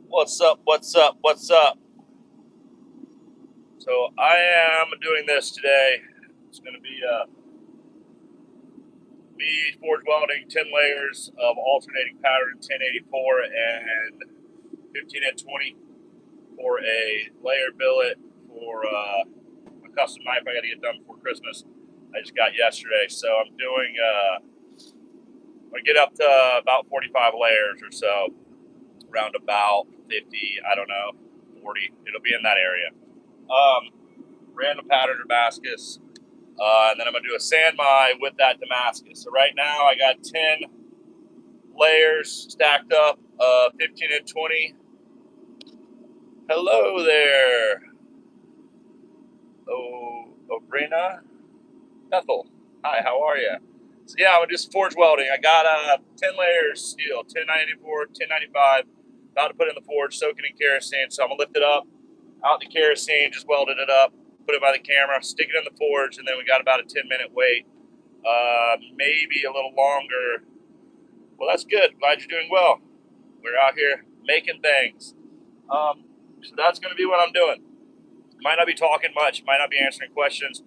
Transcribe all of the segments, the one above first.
What's up? What's up? What's up? So I am doing this today. It's going to be me forge welding 10 layers of alternating pattern 1084 and 15 and 20 for a layer billet for a custom knife I got to get done before Christmas. I just got yesterday, so I'm doing. I get up to about 45 layers or so, around about 50. I don't know, 40. It'll be in that area. Random pattern Damascus. And then I'm going to do a sand mine with that Damascus. So right now I got 10 layers stacked up, 15 and 20. Hello there. Obrina Bethel. Hi, how are you? So yeah, I'm just forge welding. I got 10 layers steel, 1094, 1095. About to put in the forge, soaking in kerosene. So I'm going to lift it up, out the kerosene, just welded it up, put it by the camera, stick it in the forge, and then we got about a 10-minute wait. Maybe a little longer. Well, that's good. Glad you're doing well. We're out here making things. So that's going to be what I'm doing. Might not be talking much. Might not be answering questions.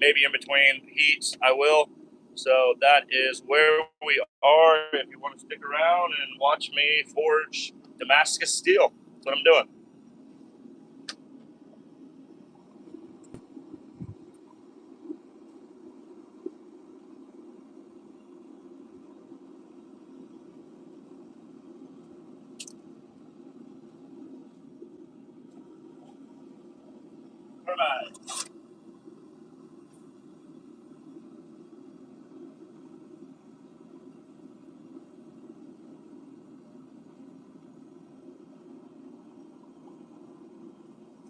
Maybe in between heats, I will. So that is where we are. If you want to stick around and watch me forge Damascus steel, that's what I'm doing. All right.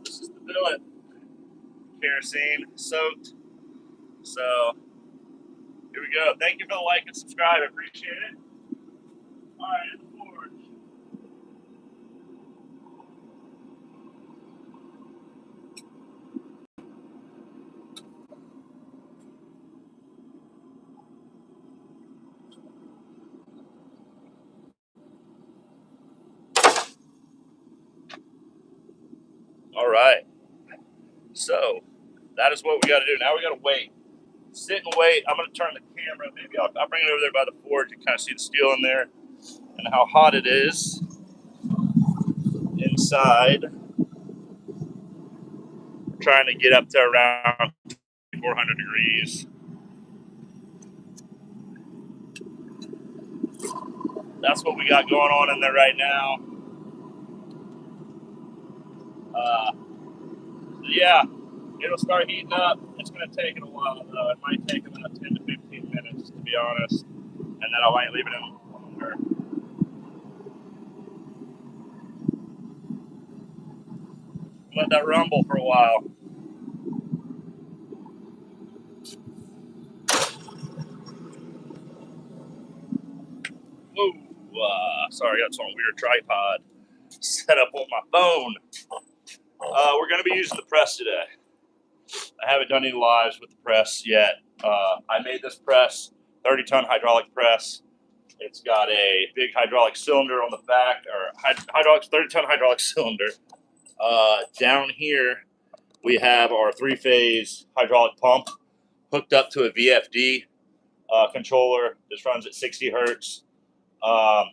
This is the billet. Kerosene soaked. So here we go. Thank you for the like and subscribe. I appreciate it. All right, in the forge. All right. So that is what we got to do. Now we got to wait. Sit and wait. I'm going to turn the camera. Maybe I'll bring it over there by the forge. You kind of see the steel in there and how hot it is inside. We're trying to get up to around 400 degrees. that's what we got going on in there right now. Yeah, it'll start heating up. It's going to take it a while, though. It might take about 10 to 15 minutes, to be honest. And then I might leave it in longer. Let that rumble for a while. Whoa. Sorry, I got some weird tripod set up on my phone. We're going to be using the press today. I haven't done any lives with the press yet. I made this press, 30-ton hydraulic press. It's got a big hydraulic cylinder on the back, or hydraulic 30-ton hydraulic cylinder. Down here, we have our 3-phase hydraulic pump hooked up to a VFD controller. This runs at 60 hertz. I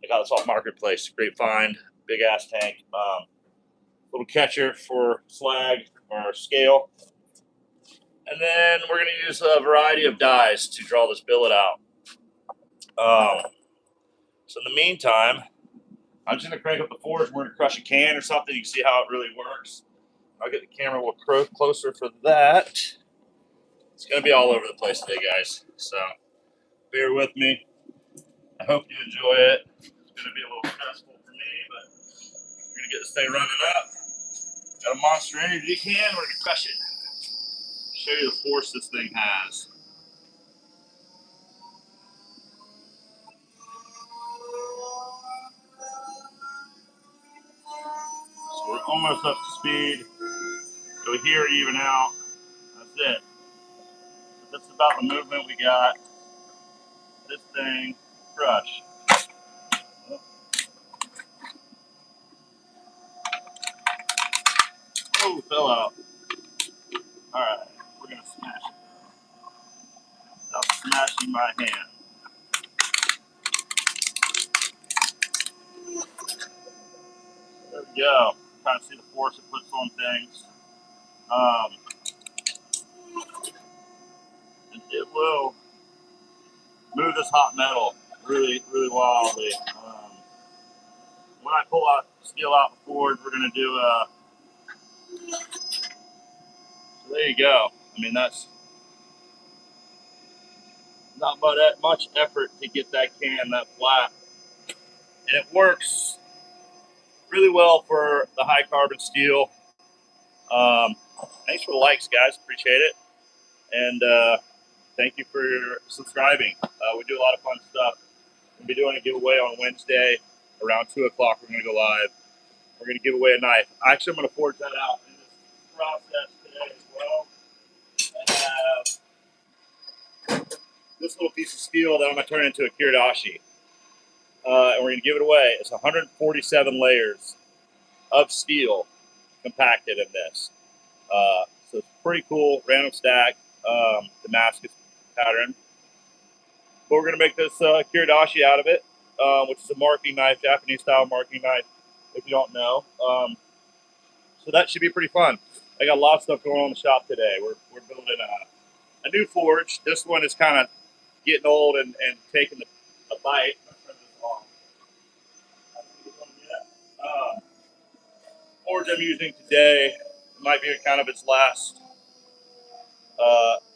got this off Marketplace. Great find. Big ass tank. Little catcher for slag or scale. And then we're going to use a variety of dies to draw this billet out. So in the meantime, I'm just going to crank up the forge. We're going to crush a can or something. You can see how it really works. I'll get the camera a little closer for that. It's going to be all over the place today, guys. So bear with me. I hope you enjoy it. It's going to be a little stressful for me, but we're going to get this thing running up. Got a Monster Energy can. We're going to crush it. Show you the force this thing has. So we're almost up to speed. Go here, even out. That's it. So that's about the movement we got. This thing, crush. Oh, fell out. All right, we're gonna smash it. Stop smashing my hand. There we go. Trying to see the force it puts on things. It will move this hot metal really, really wildly. When I pull out steel out the forge, we're gonna do a. So there you go. I mean, that's not much effort to get that can that flat, and it works really well for the high carbon steel. Thanks for the likes, guys. Appreciate it. And thank you for subscribing. We do a lot of fun stuff. We'll be doing a giveaway on Wednesday around 2 o'clock. We're going to go live. We're going to give away a knife. Actually, I'm going to forge that out in this process today as well. I have this little piece of steel that I'm going to turn into a Kiridashi. And we're going to give it away. It's 147 layers of steel compacted in this. So it's pretty cool. Random stack, Damascus pattern. But we're going to make this Kiridashi out of it, which is a marking knife, Japanese style marking knife, if you don't know. So that should be pretty fun. I got a lot of stuff going on in the shop today. We're building a new forge. This one is kind of getting old and taking a bite. Forge I'm using today might be kind of its last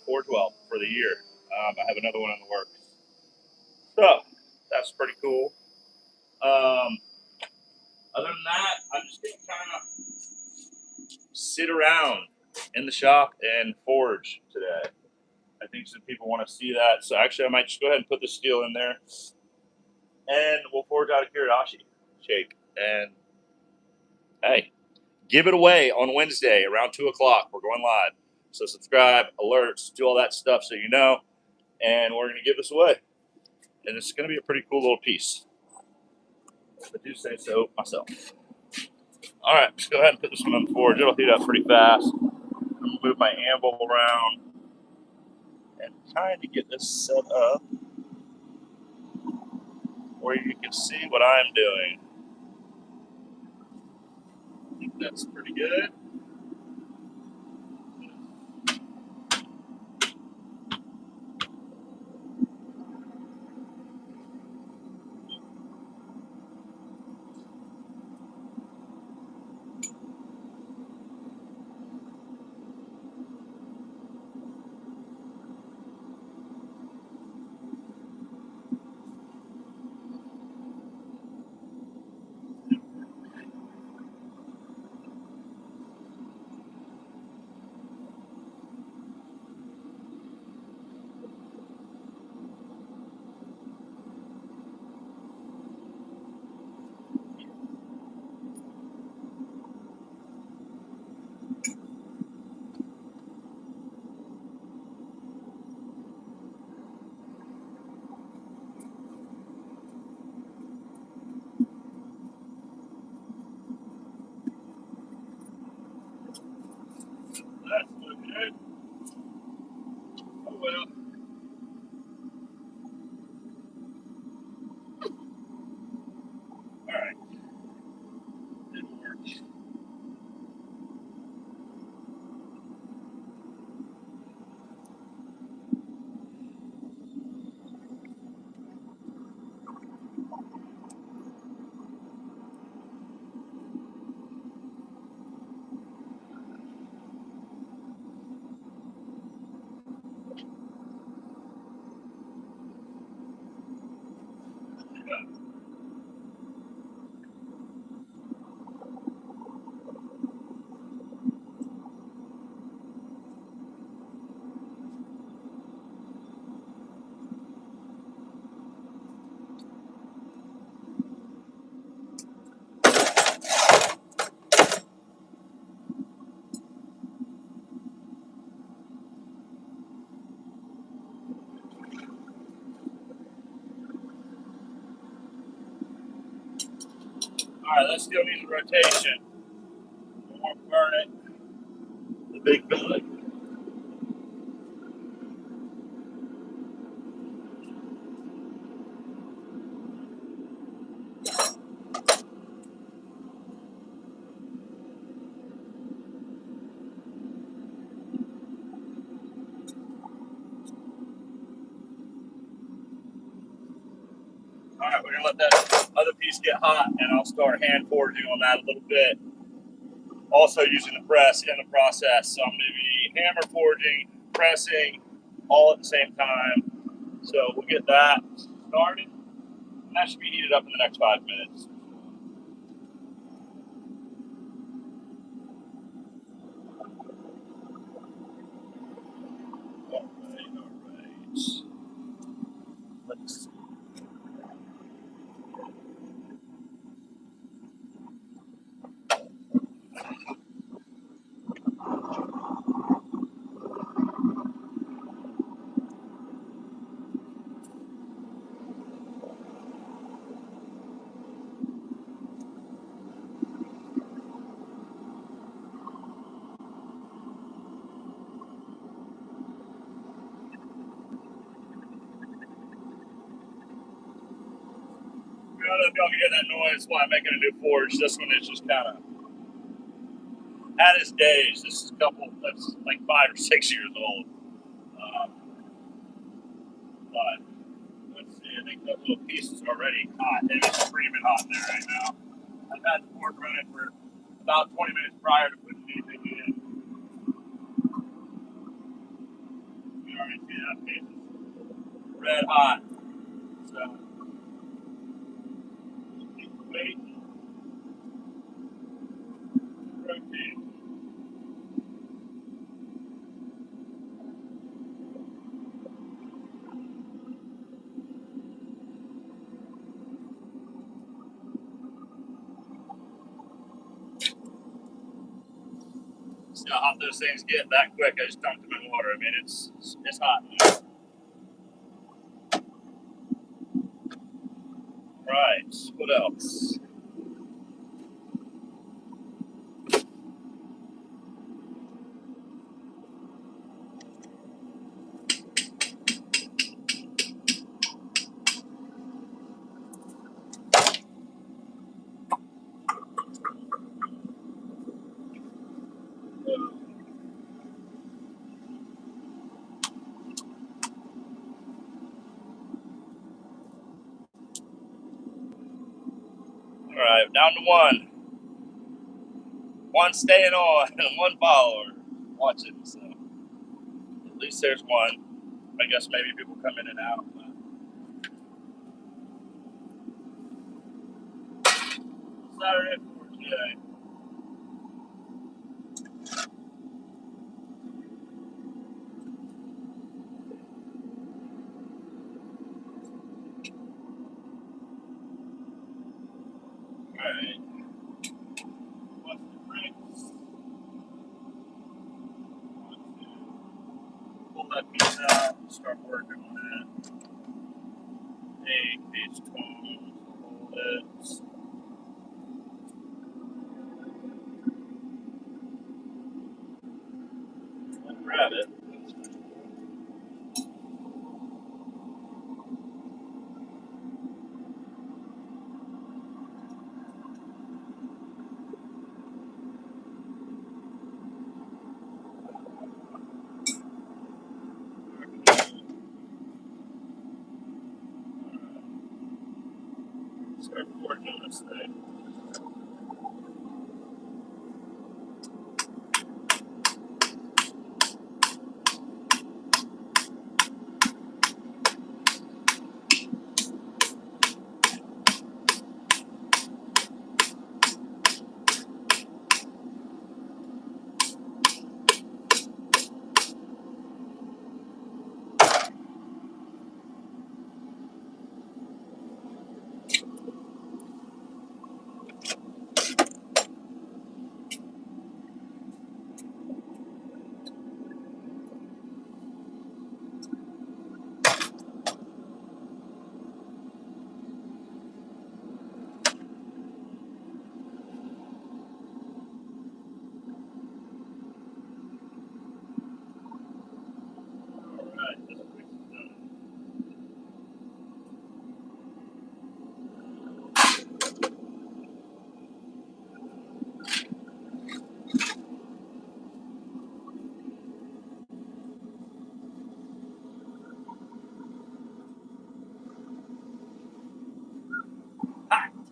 forge weld for the year. I have another one in the works. So that's pretty cool. Other than that, I'm just going to kind of sit around in the shop and forge today. I think some people want to see that. So actually, I might just go ahead and put the steel in there. And we'll forge out a Kiridashi shake. And hey, give it away on Wednesday around 2 o'clock. We're going live. So subscribe, alerts, do all that stuff so you know. And we're going to give this away. And it's going to be a pretty cool little piece. If I do say so myself. All right, let's go ahead and put this one on the forge. It'll heat up pretty fast. I'm going to move my anvil around and kind of get this set up where you can see what I'm doing. I think that's pretty good. All right, let's still need a rotation. We won't burn it. The big billet. All right, we're gonna let that other piece get hot, and I'll start hand forging on that a little bit. Also using the press in the process, so I'm gonna be hammer forging, pressing, all at the same time. So we'll get that started, and that should be heated up in the next 5 minutes. All right. Let's see. I don't know if y'all can hear that noise while I'm making a new forge. This one is just kind of at its days. This is a couple, that's like 5 or 6 years old. But let's see, I think that little piece is already hot. It is screaming hot in there right now. I've had the forge running for about 20 minutes prior to putting anything in. You already see that piece is red hot. So, keep waiting. Rotate. See how hot those things get that quick. I just dumped them in water. I mean, it's hot. Right. What else? All right, down to one. One staying on and one follower watching. So at least there's one. I guess maybe people come in and out. But Saturday Forge Day. All right. What's the bricks? Pull that piece out and start working on that. Take these tongs, hold it. I'll grab it. Start forging this thing.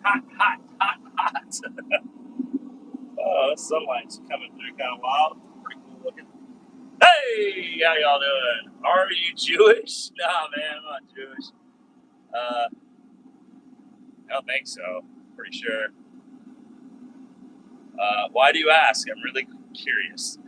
hot, hot, hot, hot. Oh, the sunlight's coming through kind of wild. Pretty cool looking. Hey, how y'all doing? Are you Jewish? Nah, man, I'm not Jewish. I don't think so. Pretty sure. Why do you ask? I'm really curious.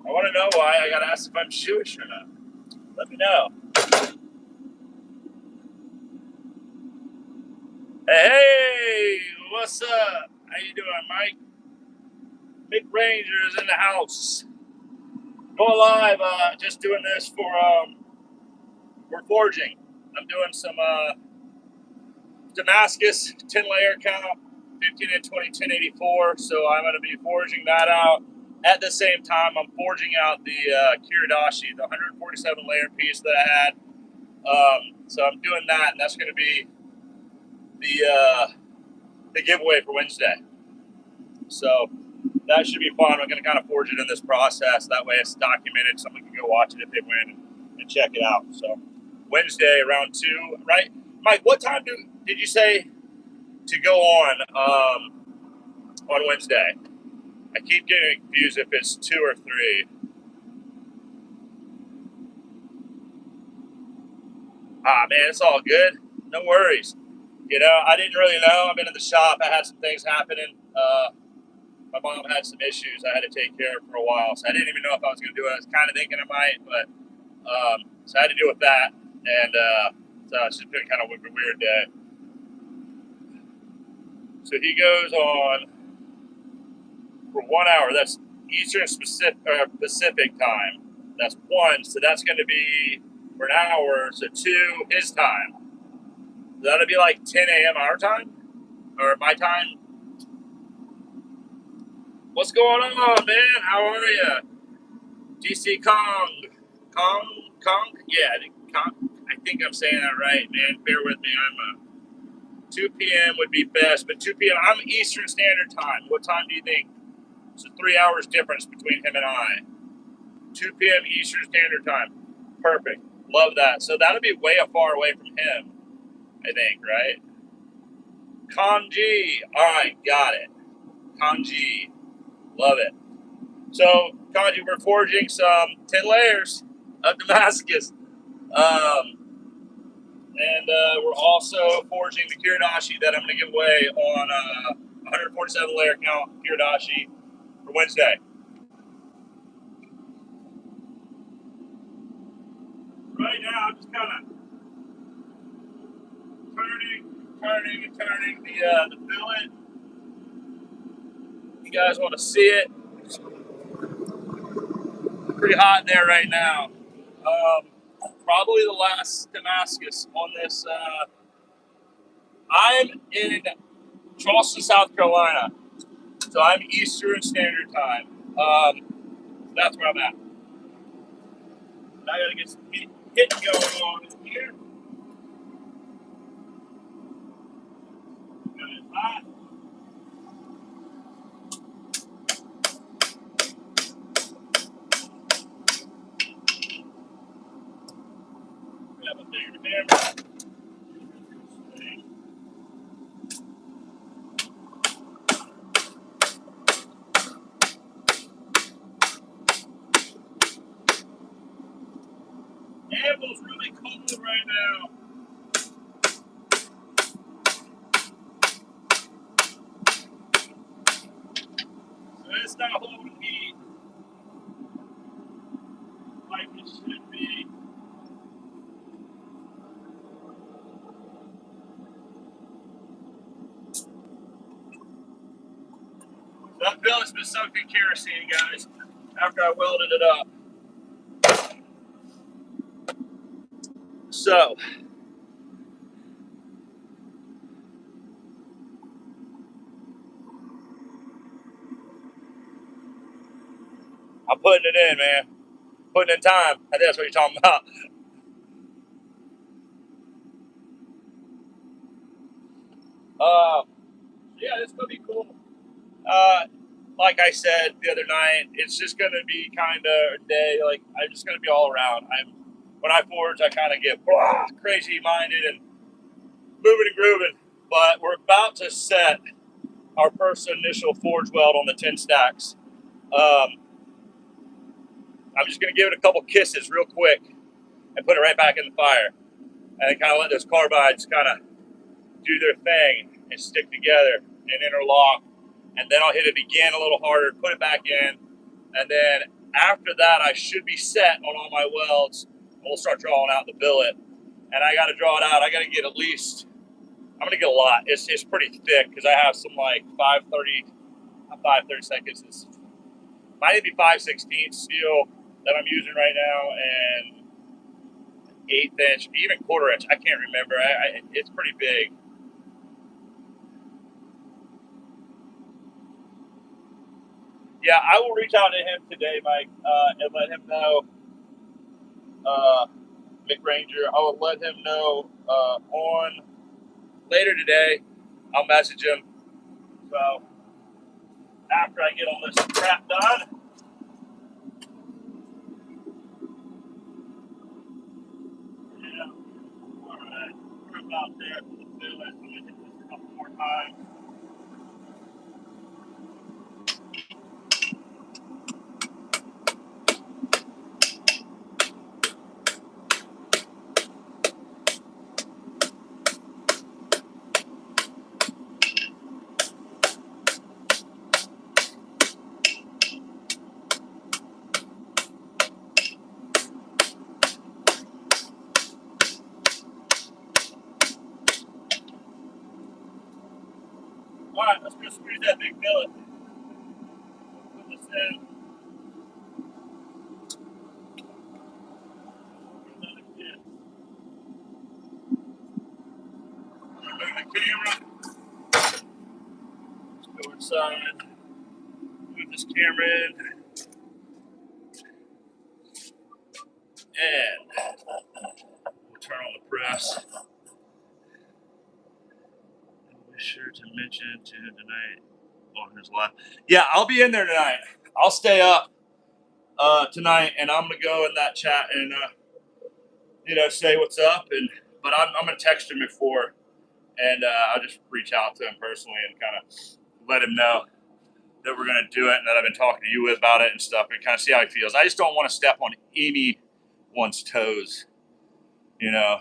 I want to know why. I got to ask if I'm Jewish or not. Let me know. Hey, what's up? How you doing, Mike? Mick Ranger is in the house. Going live. Just doing this for forging. I'm doing some Damascus 10 layer count, 15 and 20, 1084. So I'm going to be forging that out. At the same time, I'm forging out the Kiridashi, the 147 layer piece that I had. So I'm doing that, and that's going to be the giveaway for Wednesday. So that should be fun. I'm going to kind of forge it in this process. That way it's documented. Someone can go watch it if they win and check it out. So Wednesday around 2, right? Mike, what time did you say to go on Wednesday? I keep getting confused if it's 2 or 3. Ah, man, it's all good. No worries. You know, I didn't really know. I've been in the shop. I had some things happening. My mom had some issues I had to take care of for a while, so I didn't even know if I was going to do it. I was kind of thinking I might, but so I had to deal with that, and so it's just been kind of a weird day. So he goes on for 1 hour. That's Eastern Pacific time. That's 1, so that's going to be for an hour. So 2 his time. So that'll be like 10 a.m. our time or my time. What's going on, man? How are you? DC Kong. Kong? Yeah, Kong. I think I'm saying that right, man. Bear with me. I'm 2 p.m. would be best, but 2 p.m. I'm Eastern Standard Time. What time do you think? It's a 3 hours difference between him and I. 2 p.m. Eastern Standard Time. Perfect. Love that. So that'll be way far away from him, I think, right? Kanji. All right, got it. Kanji. Love it. So, Kanji, we're forging some 10 layers of Damascus. And we're also forging the Kiridashi that I'm going to give away on 147 layer count Kiridashi for Wednesday. Right now, I'm just kind of turning the fillet. You guys want to see it? It's pretty hot in there right now. Probably the last Damascus on this. I'm in Charleston, South Carolina, so I'm Eastern Standard Time. That's where I'm at. I gotta get some heat going on here. It's hot. Grab a bigger hammer. Anvil's really cold right now. It's not holding heat like it should be. That billet's been soaked in kerosene, guys, after I welded it up. So, I'm putting it in, man. Putting in time. I think that's what you're talking about. Yeah, this is going to be cool. Like I said the other night, it's just going to be kind of a day, like, I'm just going to be all around. When I forge, I kind of get crazy minded and moving and grooving. But we're about to set our first initial forge weld on the 10 stacks. I'm just going to give it a couple kisses real quick and put it right back in the fire. And then kind of let those carbides kind of do their thing and stick together and interlock. And then I'll hit it again a little harder, put it back in. And then after that, I should be set on all my welds. And we'll start drawing out the billet. And I got to draw it out. I got to get at least, I'm going to get a lot. It's pretty thick because I have some like 5/32 is, might even be 5/16 steel that I'm using right now, and 1/8 inch, even 1/4 inch. I can't remember. It's pretty big. Yeah, I will reach out to him today, Mike, and let him know. Mick Ranger, I will let him know on later today. I'll message him. So after I get all this crap done. Yeah. All right. We're about there for the billet. I'm gonna hit this a couple more times. All right, let's just squeeze that big billet. Put this in. Another kit. Move the camera. Let's go inside. Move this camera in. And we'll turn on the press. Be sure to mention to him tonight on his live. Yeah, I'll be in there tonight. I'll stay up tonight, and I'm gonna go in that chat and say what's up. But I'm gonna text him before, and I'll just reach out to him personally and kind of let him know that we're gonna do it and that I've been talking to you about it and stuff, and kind of see how he feels. I just don't want to step on anyone's toes, you know.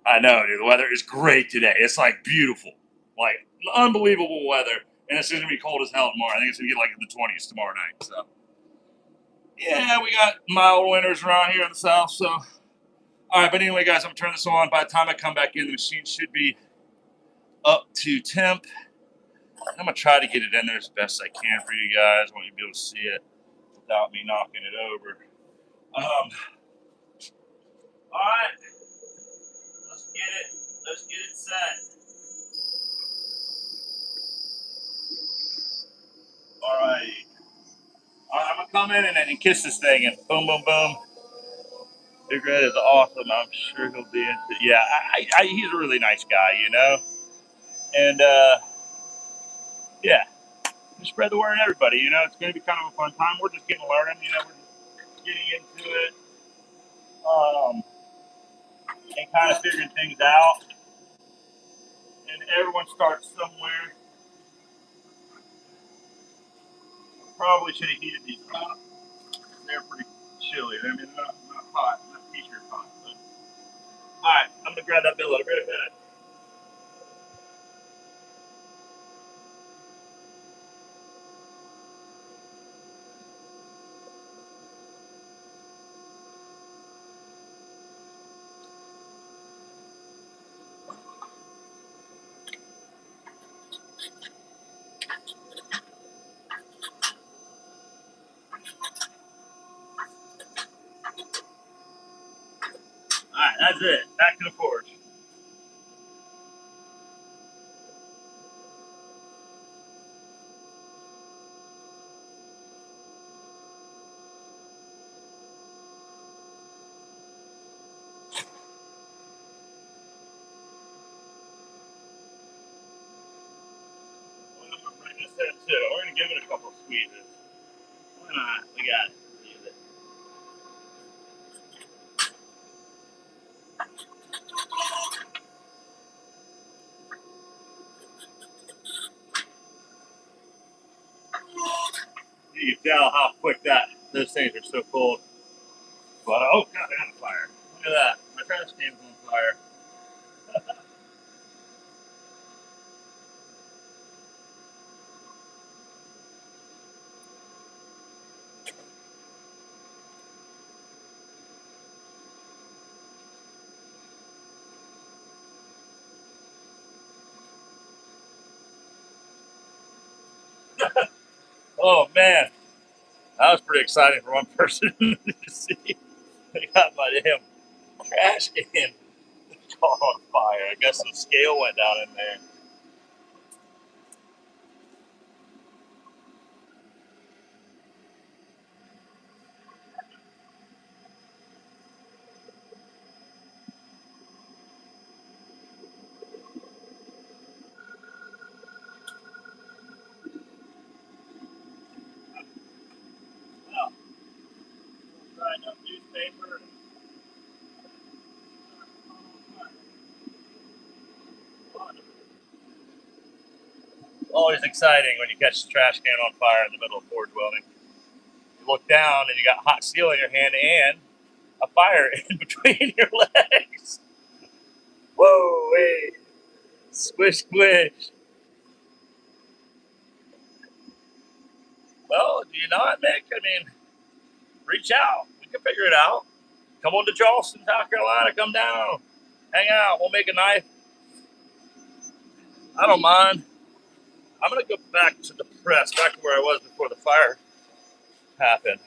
I know, dude. The weather is great today. It's like beautiful, like unbelievable weather, and it's gonna be cold as hell tomorrow. I think it's gonna get like in the 20s tomorrow night. So, yeah, we got mild winters around here in the south. So, all right. But anyway, guys, I'm gonna turn this on. By the time I come back in, the machine should be up to temp. I'm gonna try to get it in there as best I can for you guys. I want you to be able to see it without me knocking it over. All right. Let's get it. Let's get it set. All right. All right, I'm gonna come in and kiss this thing and boom, boom, boom. Big Red is awesome. I'm sure he'll be into. Yeah, he's a really nice guy, and yeah, just spread the word to everybody. It's gonna be kind of a fun time. We're just getting learning. We're just getting into it, and kind of figuring things out. And everyone starts somewhere. Probably should have heated these up. They're pretty chilly. I mean, not hot, not t-shirt hot. But all right, I'm gonna grab that billet. I'll be right back. right, that's it. Back to the forge. Well, I'm gonna bring this in too. We're gonna give it a couple squeezes. Why not? We got it. Use it. You can tell how quick those things are so cold. But oh god, they're on fire. Look at that. My trash can's on fire. Oh man, that was pretty exciting for one person to see. I got my damn trash can caught on fire. I guess some scale went down in there. Well, dried up newspaper. Always exciting when you catch the trash can on fire in the middle of forge welding. You look down and you got hot steel in your hand and a fire in between your legs. Whoa, hey. Squish, squish. Well, do you not, Nick? I mean, reach out. We can figure it out. Come on to Charleston, South Carolina. Come down. Hang out. We'll make a knife. I don't mind. I'm going to go back to the press, back to where I was before the fire happened.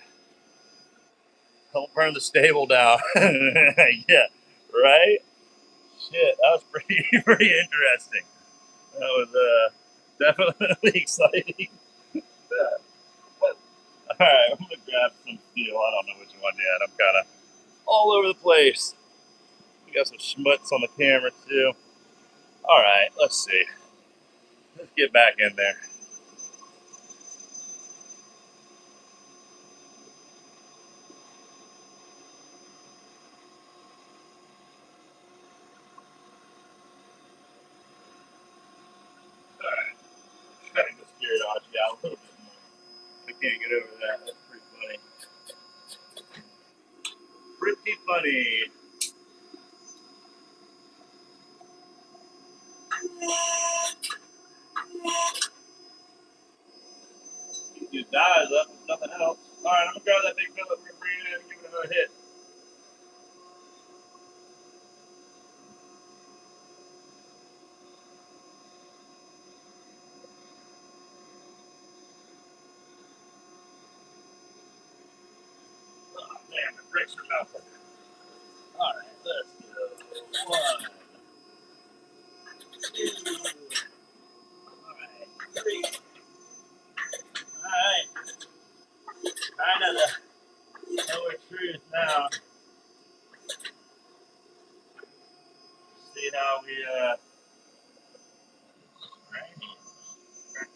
Don't burn the stable down. Yeah, right? Shit, that was pretty pretty interesting. That was definitely exciting. All right, I'm gonna grab some steel. I don't know which one yet. I'm kind of all over the place. We got some schmutz on the camera too. All right, let's see. Let's get back in there. All right, trying to scare it off you out a little bit more. I can't get over that. That's pretty funny. Pretty funny. Keep these eyes up, if nothing else. All right, I'm gonna grab that big billet, bring it in, and give it another hit. Oh, damn, the bricks are melting. All right, let's go. 1, 2. All right, 3. All right, kind of the lower truth now. See how we right? I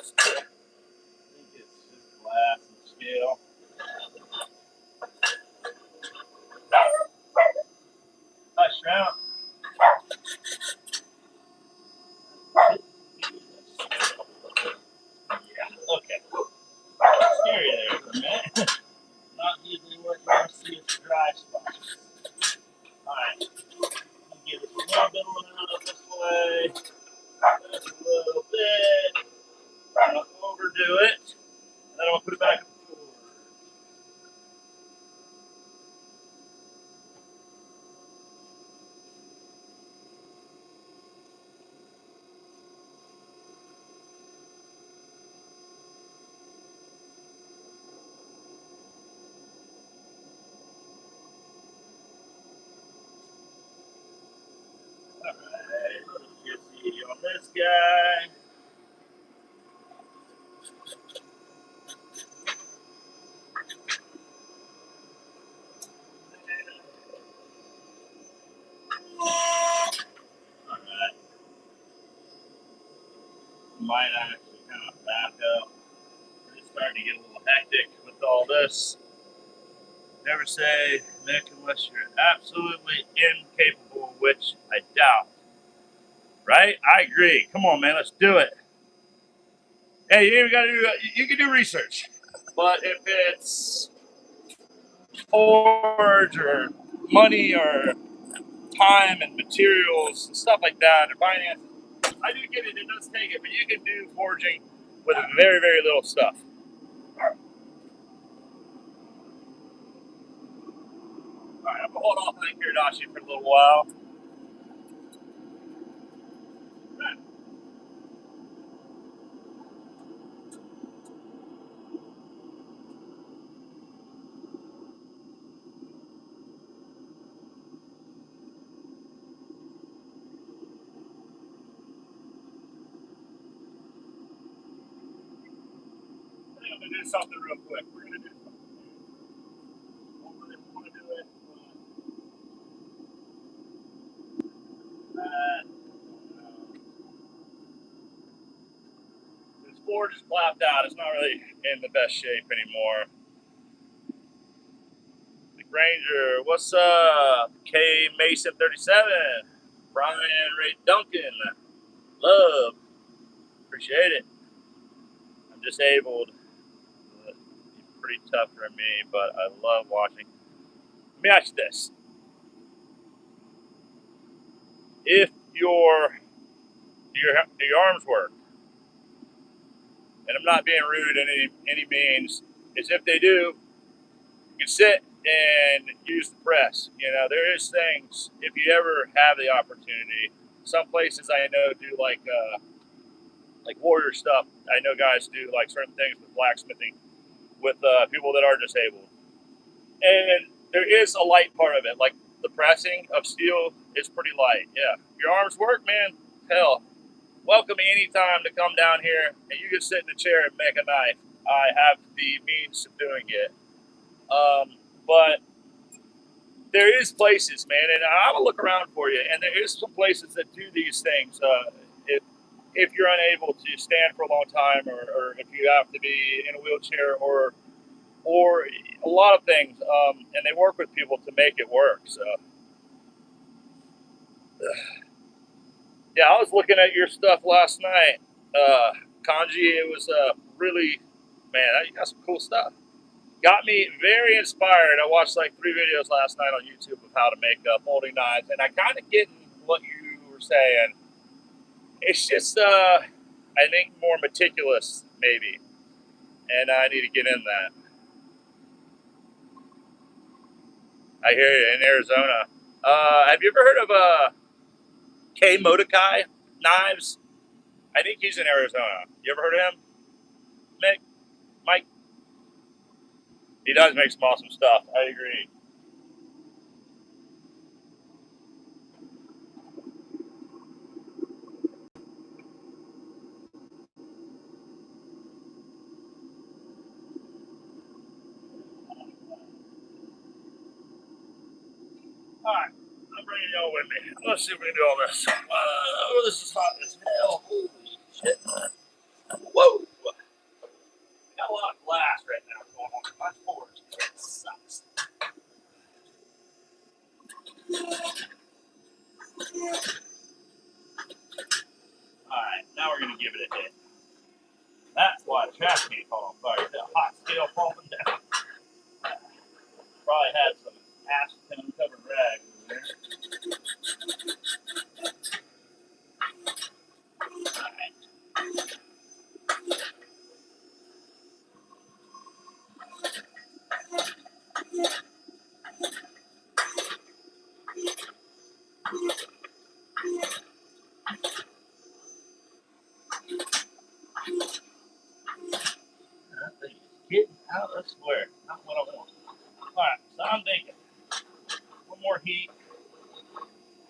think it's just glass and scale. Hi, Shroud. Yeah, okay. Scary there for a minute. Not usually what you want to see is dry spots. Alright, give it a little bit of love this way. Just a little bit. Don't overdo it. And then I'll put it back in the forward. guy. Alright. Might actually kind of back up. We're just starting to get a little hectic with all this. Never say, Nick, unless you're absolutely incapable, which I doubt. Right? I agree. Come on, man, let's do it. Hey, you even got to do. You can do research, but if it's forge or money or time and materials and stuff like that, or finance, I do get it. It does take it, but you can do forging with very, very little stuff. All right, I'm gonna hold off on Kiridashi for a little while. I think I'm gonna do something real quick. We're gonna do something. I really want to do it. This forge is clapped out. It's not really in the best shape anymore. The Granger, what's up? K Mason 37, Brian Ray Duncan, love, appreciate it. I'm disabled. It's pretty tough for me, but I love watching. Let me ask you this: if your arms work, and I'm not being rude in any means, is if they do, you can sit and use the press. You know, there is things, if you ever have the opportunity, some places I know do like warrior stuff. I know guys do like certain things with blacksmithing with people that are disabled, and there is a light part of it. Like the pressing of steel is pretty light. Yeah, your arms work, man. Hell, welcome anytime to come down here and you can sit in a chair and make a knife. I have the means of doing it. But there is places, man, and I will look around for you. And there is some places that do these things. If you're unable to stand for a long time, or if you have to be in a wheelchair, or a lot of things, and they work with people to make it work. So, yeah, I was looking at your stuff last night, Kanji. It was really, man, you got some cool stuff. Got me very inspired. I watched like 3 videos last night on YouTube of how to make molding knives, and I kind of get what you were saying. It's just, I think more meticulous, maybe, and I need to get in that. I hear you in Arizona. Have you ever heard of K Mordecai Knives? I think he's in Arizona. You ever heard of him, Nick? Mike? He does make some awesome stuff. I agree. All right, I'm bringing y'all with me. Let's see if we can do all this. Oh, this is hot as hell. Holy shit. Whoa. We got a lot of glass right now going on in my forge. It sucks. All right, now we're going to give it a hit. That's why the trash can fall apart. The hot steel falling down. Probably had some acetone covered rags in there. All right. That thing is getting out of square. Not what I want. All right, so I'm thinking one more heat.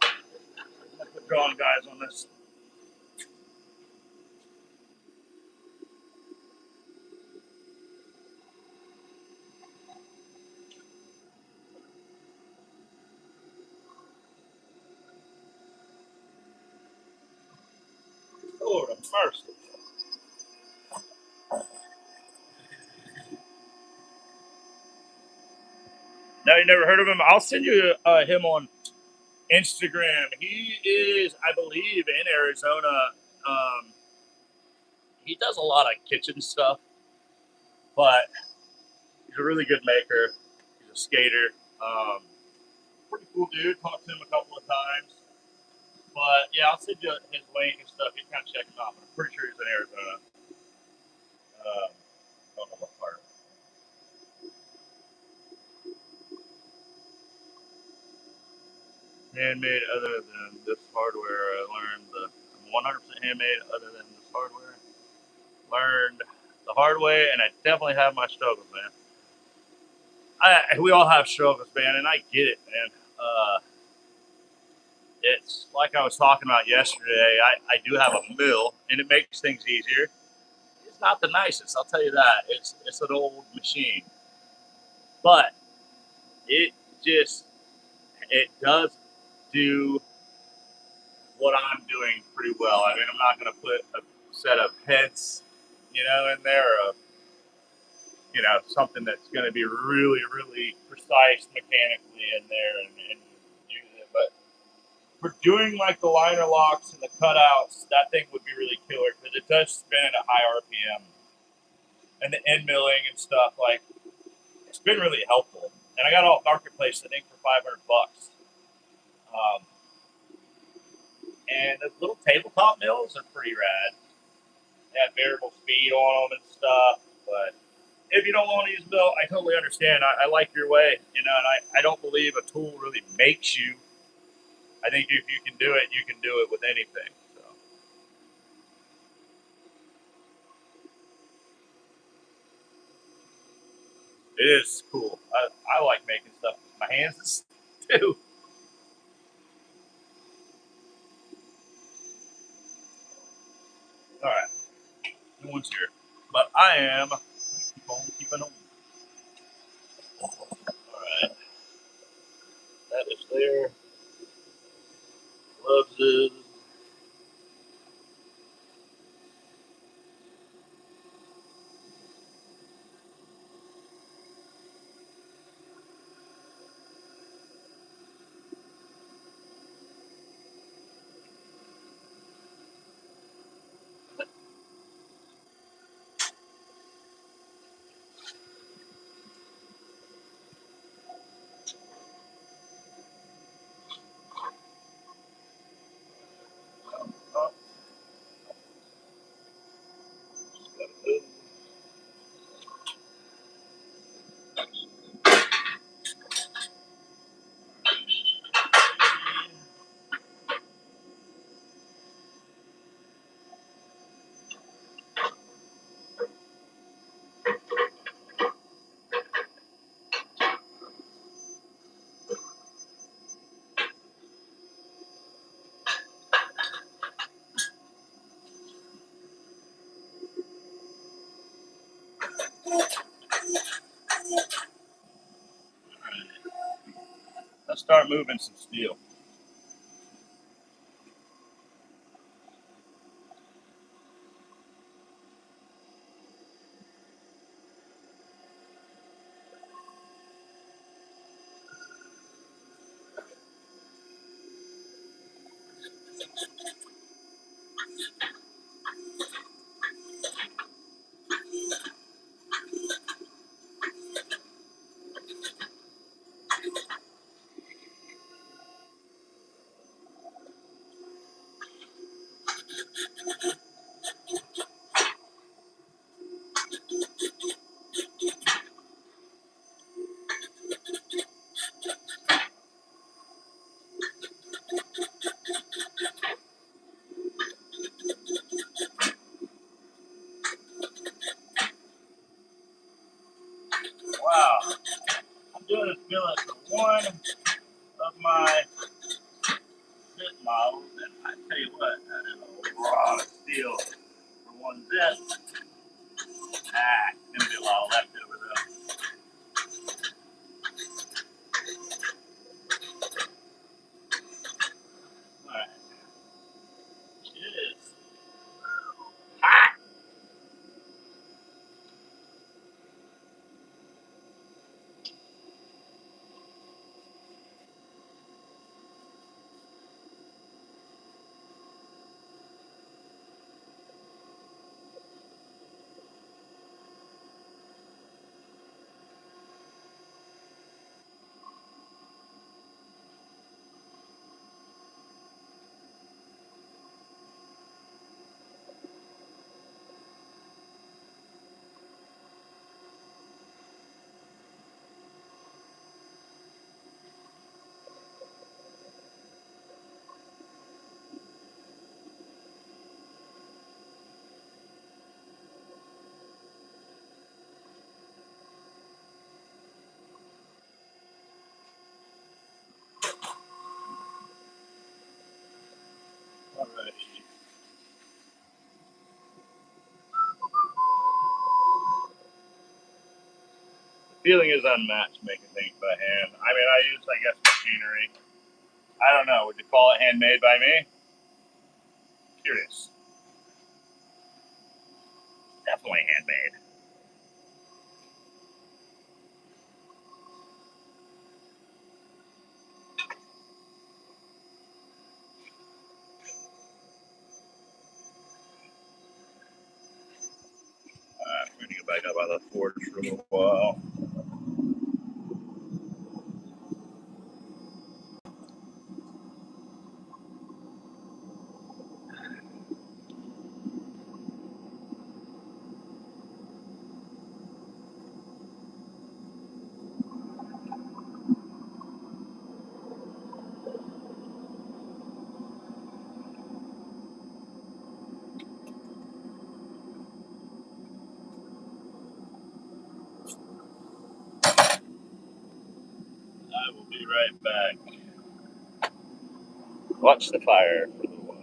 I'm going to put drawing guys on this. Mercy. No, you never heard of him? I'll send you him on Instagram. He is, I believe, in Arizona. Um, he does a lot of kitchen stuff, but he's a really good maker. He's a skater. Pretty cool dude. Talked to him a couple of times. But yeah, I'll send you his link and stuff. You can kind of check him out. But I'm pretty sure he's in Arizona. Don't know what part. Handmade other than this hardware. I learned the 100% handmade other than this hardware. Learned the hard way, and I definitely have my struggles, man. We all have struggles, man, and I get it, man. It's like I was talking about yesterday. I do have a mill, and it makes things easier. It's not the nicest, I'll tell you that. It's an old machine, but it just it does do what I'm doing pretty well. I mean, I'm not going to put a set of heads, in there, or something that's going to be really, really precise mechanically in there and use it. But for doing like the liner locks and the cutouts, that thing would be really killer because it does spin at high RPM. And the end milling and stuff, like, it's been really helpful. And I got off Marketplace, I think, for $500. Um, and the little tabletop mills are pretty rad. They have variable speed on them and stuff. But if you don't want to use a mill, I totally understand. I like your way, and I don't believe a tool really makes you. I think if you can do it, you can do it with anything. So it is cool. I like making stuff with my hands too. All right, no one's here, but I am. Keep on keeping on. All right, that is there. Gloves is. Oh, let's start moving some steel. Wow, I'm doing a billet for one of my zip models, and I tell you what, that is a lot of steel for one zip. Gonna be a lot of leftover though. Alright, it is. Feeling is unmatched making things by hand. I mean, I use, I guess, machinery. I don't know. Would you call it handmade by me? Curious. Definitely handmade. I'm going to get back up on the forge for a little while. I will be right back. Watch the fire for a little while.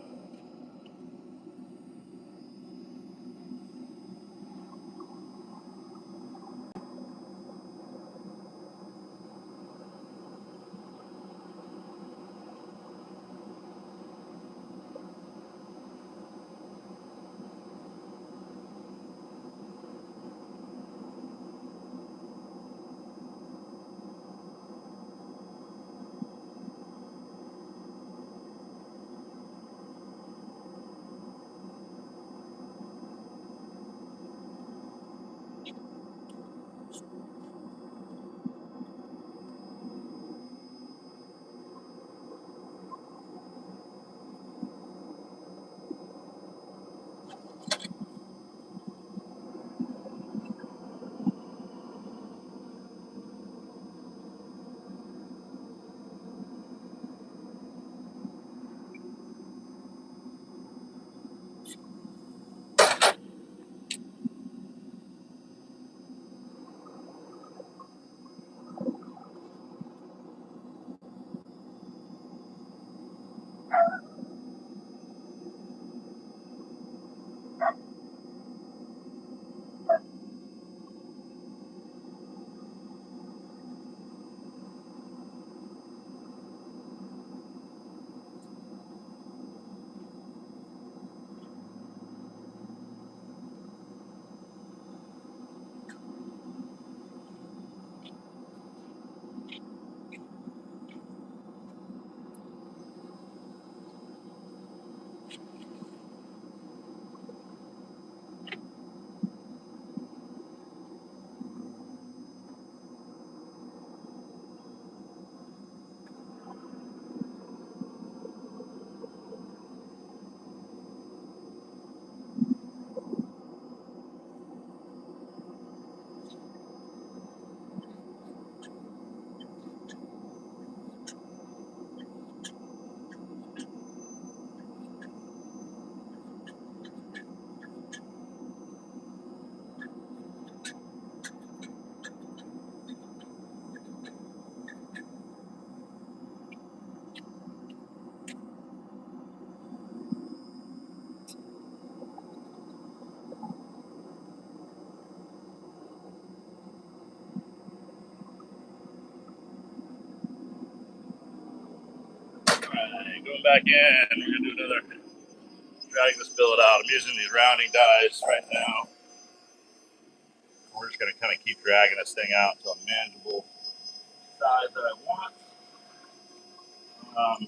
Alright, going back in. We're going to do another drag this billet out. I'm using these rounding dies right now. We're just going to kind of keep dragging this thing out to a manageable size that I want. Um,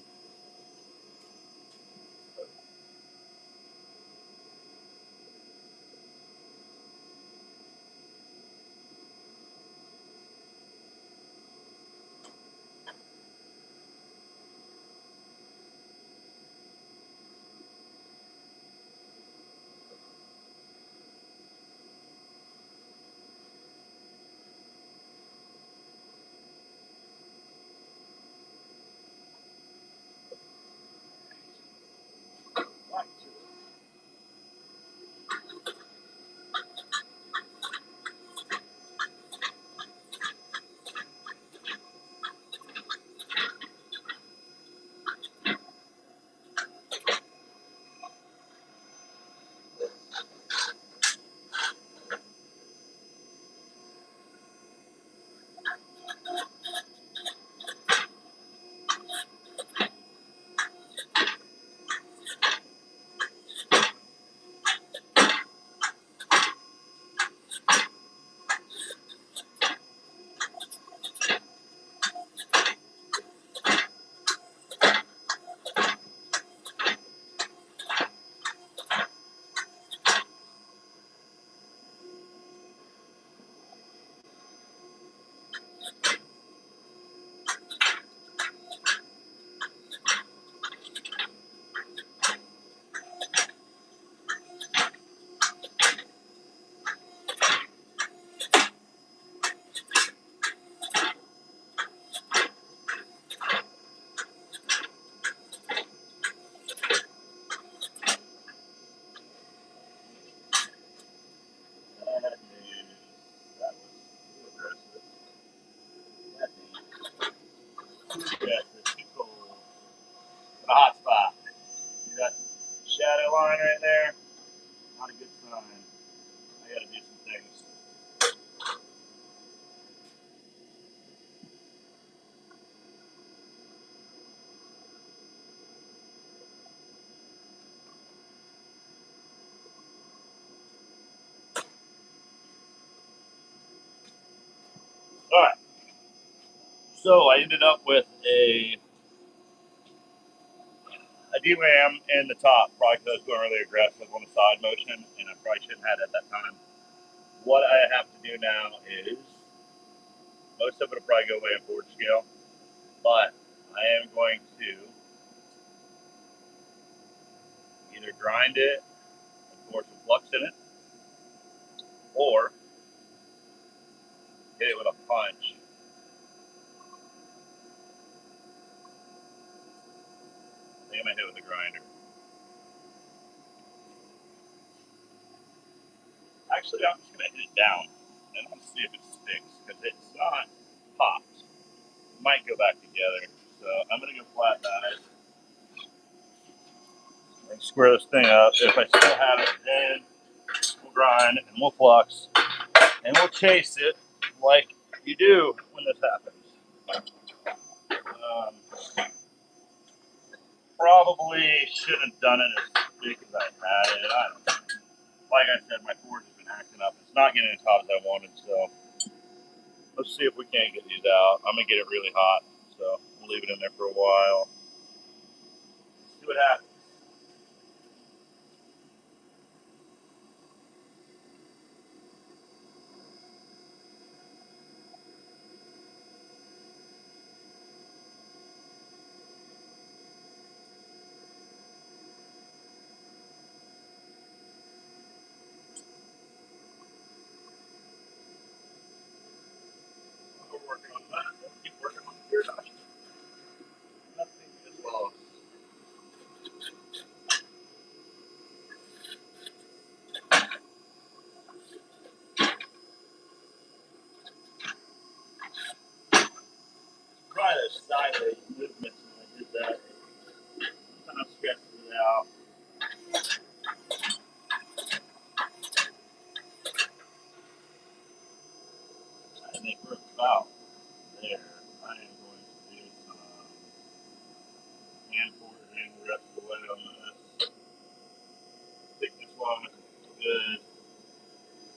line right there. Not a good sign. I gotta do some things. All right. So I ended up with a DRAM in the top, probably because I was going really aggressive on the side motion, and I probably shouldn't have had it at that time. What I have to do now is, most of it will probably go away in forward scale, but I am going to either grind it and pour some flux in it, or hit it with a punch. I think I'm gonna hit it with a grinder. Actually, I'm just gonna hit it down and let's see if it sticks, because it's not popped. It might go back together. So I'm gonna go flat dies and square this thing up. If I still have it, then we'll grind and we'll flux and we'll chase it like you do when this happens. Probably shouldn't have done it as big as I had it. I don't know. Like I said, my forge has been acting up. It's not getting as hot as I wanted, so let's see if we can't get these out. I'm gonna get it really hot, so we'll leave it in there for a while. See what happens. We're working on that. We'll keep working on the gear notch. Nothing as well. Try the sideways movements when I did that. Kind of sketched it out. And they broke about there. I am going to do some hand forging the rest of the way on this. Thickness wise, it's good.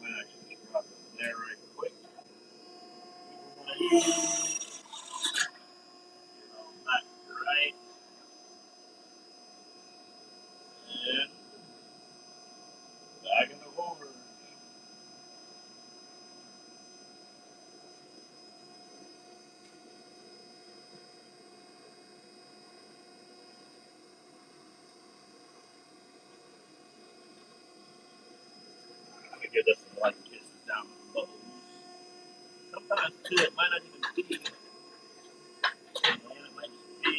I should just drop it in there right quick. Back to right. And back in the forward. I give this some light kisses down the bubbles. Sometimes too, it might not even be. And it might just be.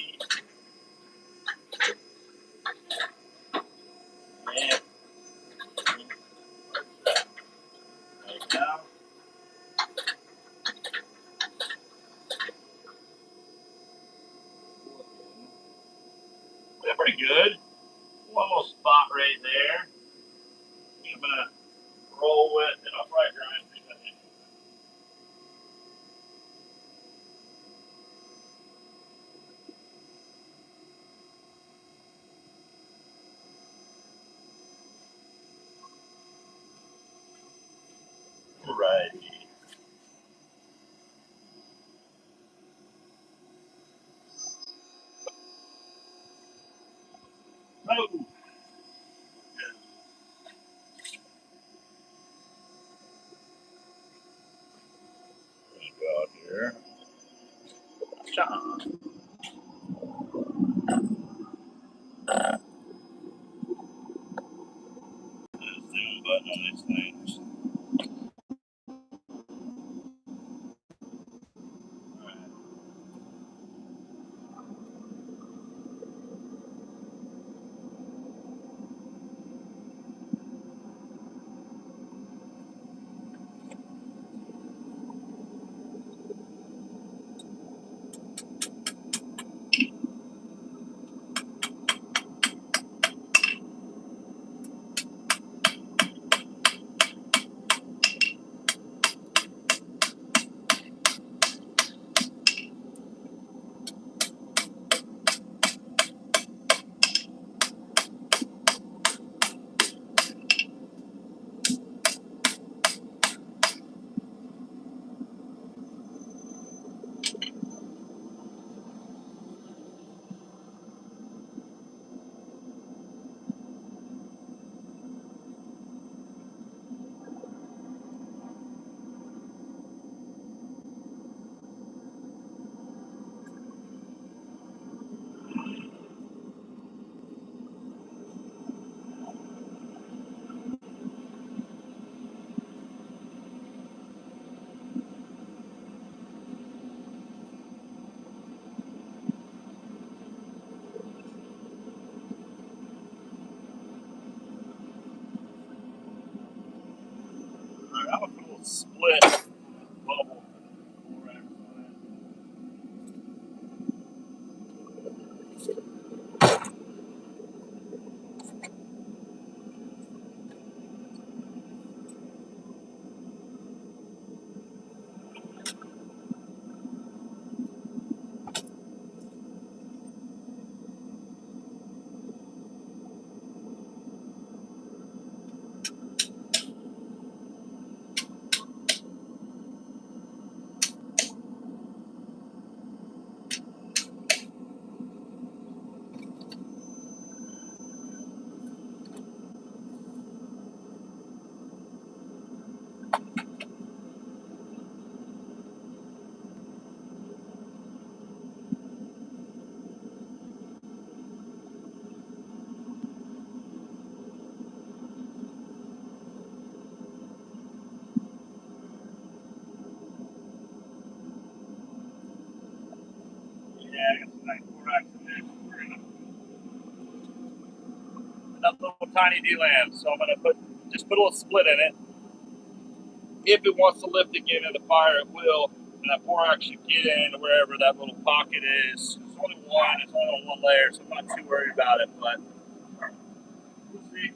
And right now. They're pretty good. One little spot right there. I'm gonna roll with, and I'll probably grind through that. Alrighty. Oh. Let's go out here. Sean. Zoom button on these things. Alright. split bubble. Yeah, I got some nice 4X in there. Enough little tiny D-lambs, so I'm gonna just put a little split in it. If it wants to lift again in the fire, it will. And that 4X should get in wherever that little pocket is. It's only one. It's only on one layer, so I'm not too worried about it. But we'll see.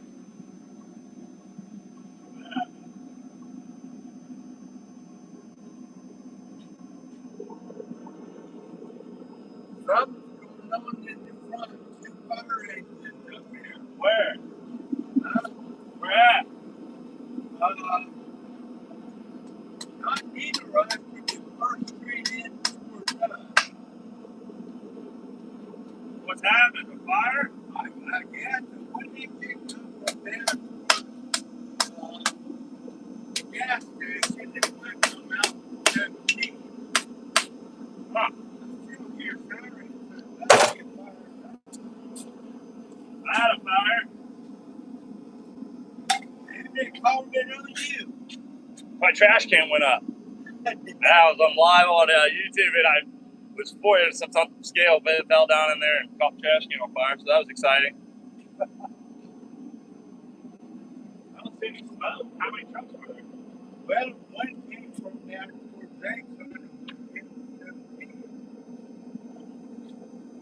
Something's going on in the front. Two fire engines up here. Where? Huh? Where at? Not either right, but the first street in towards What's happening? A fire? I guess the one they picked up from there the gas station, they went from out 17. Huh. Still hear sirens. That'll get fired up. I had a fire. And they called it on you. My trash can went up. And I was on live on YouTube, and I was pointing some scale, but it fell down in there and caught the trash can on fire. So that was exciting. I don't see any smoke. How many trucks were there? Well, one came from down towards Jackson and one came from 17.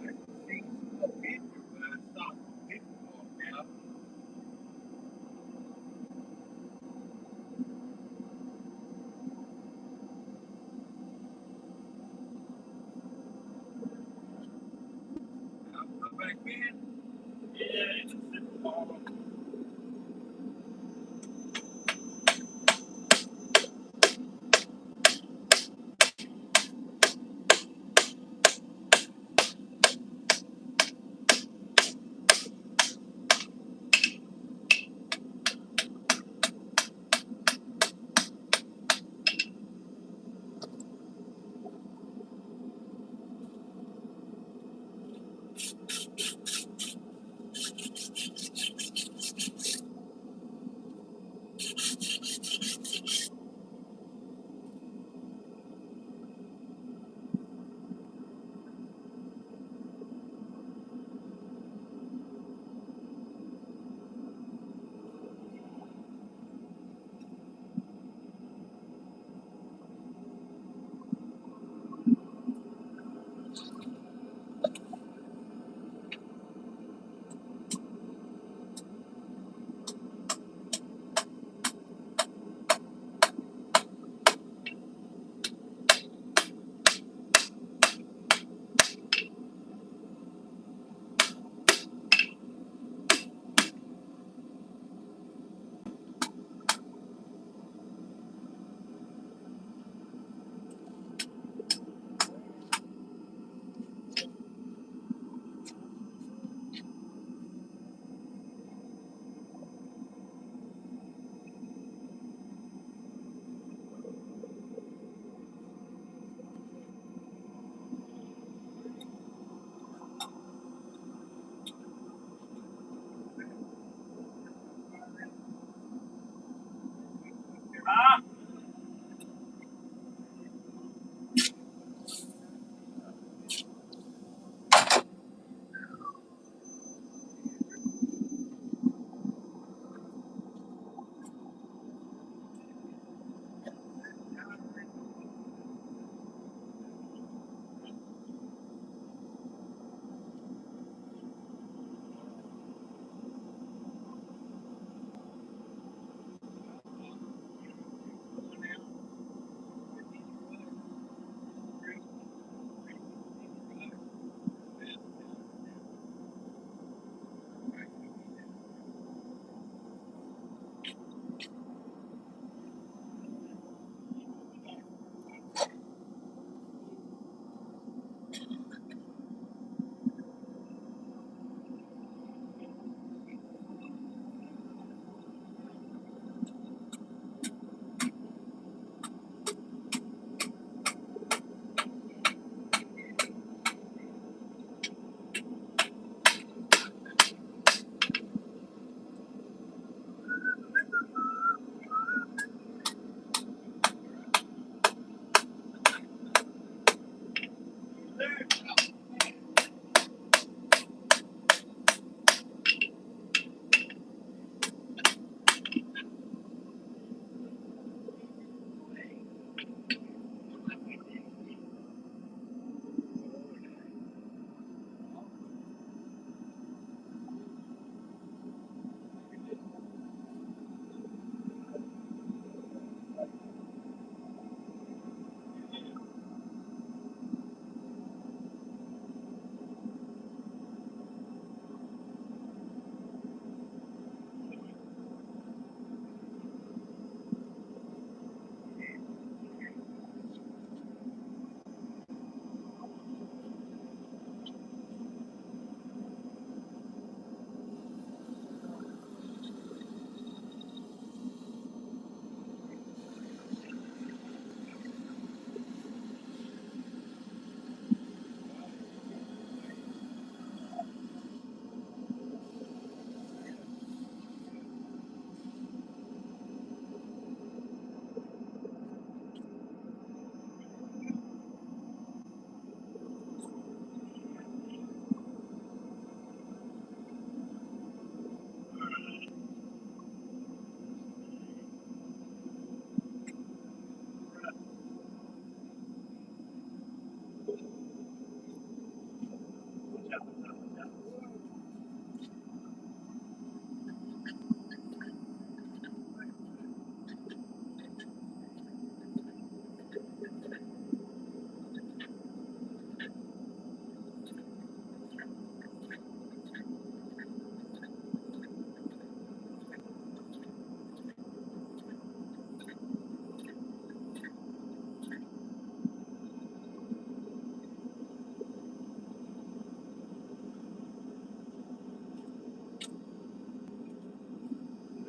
I could see smoke in there, but I saw people walk out. I'll come back in. Yeah, it's just sitting on.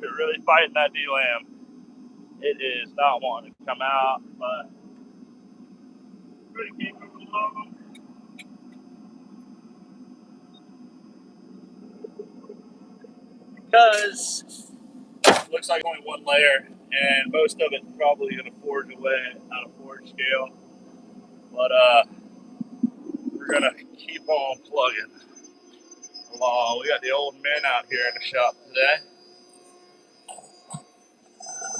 We're really fighting that D-lamb. It is not wanting to come out, but we're going to keep moving along. Because it looks like only one layer, and most of it's probably going to forge away out of forge scale. But we're going to keep on plugging along. We got the old men out here in the shop today.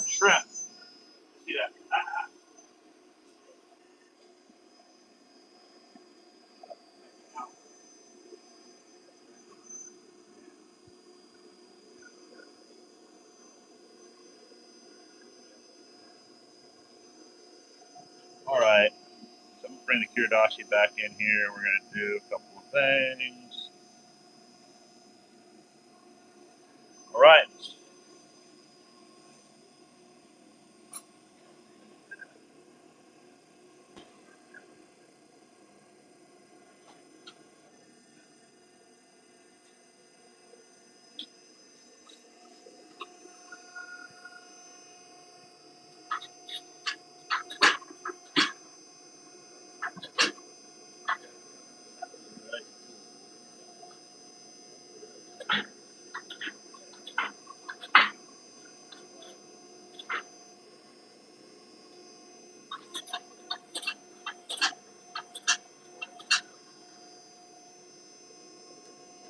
Shrimp. See that? All right. So I'm going to bring the Kiridashi back in here. We're going to do a couple of things. All right.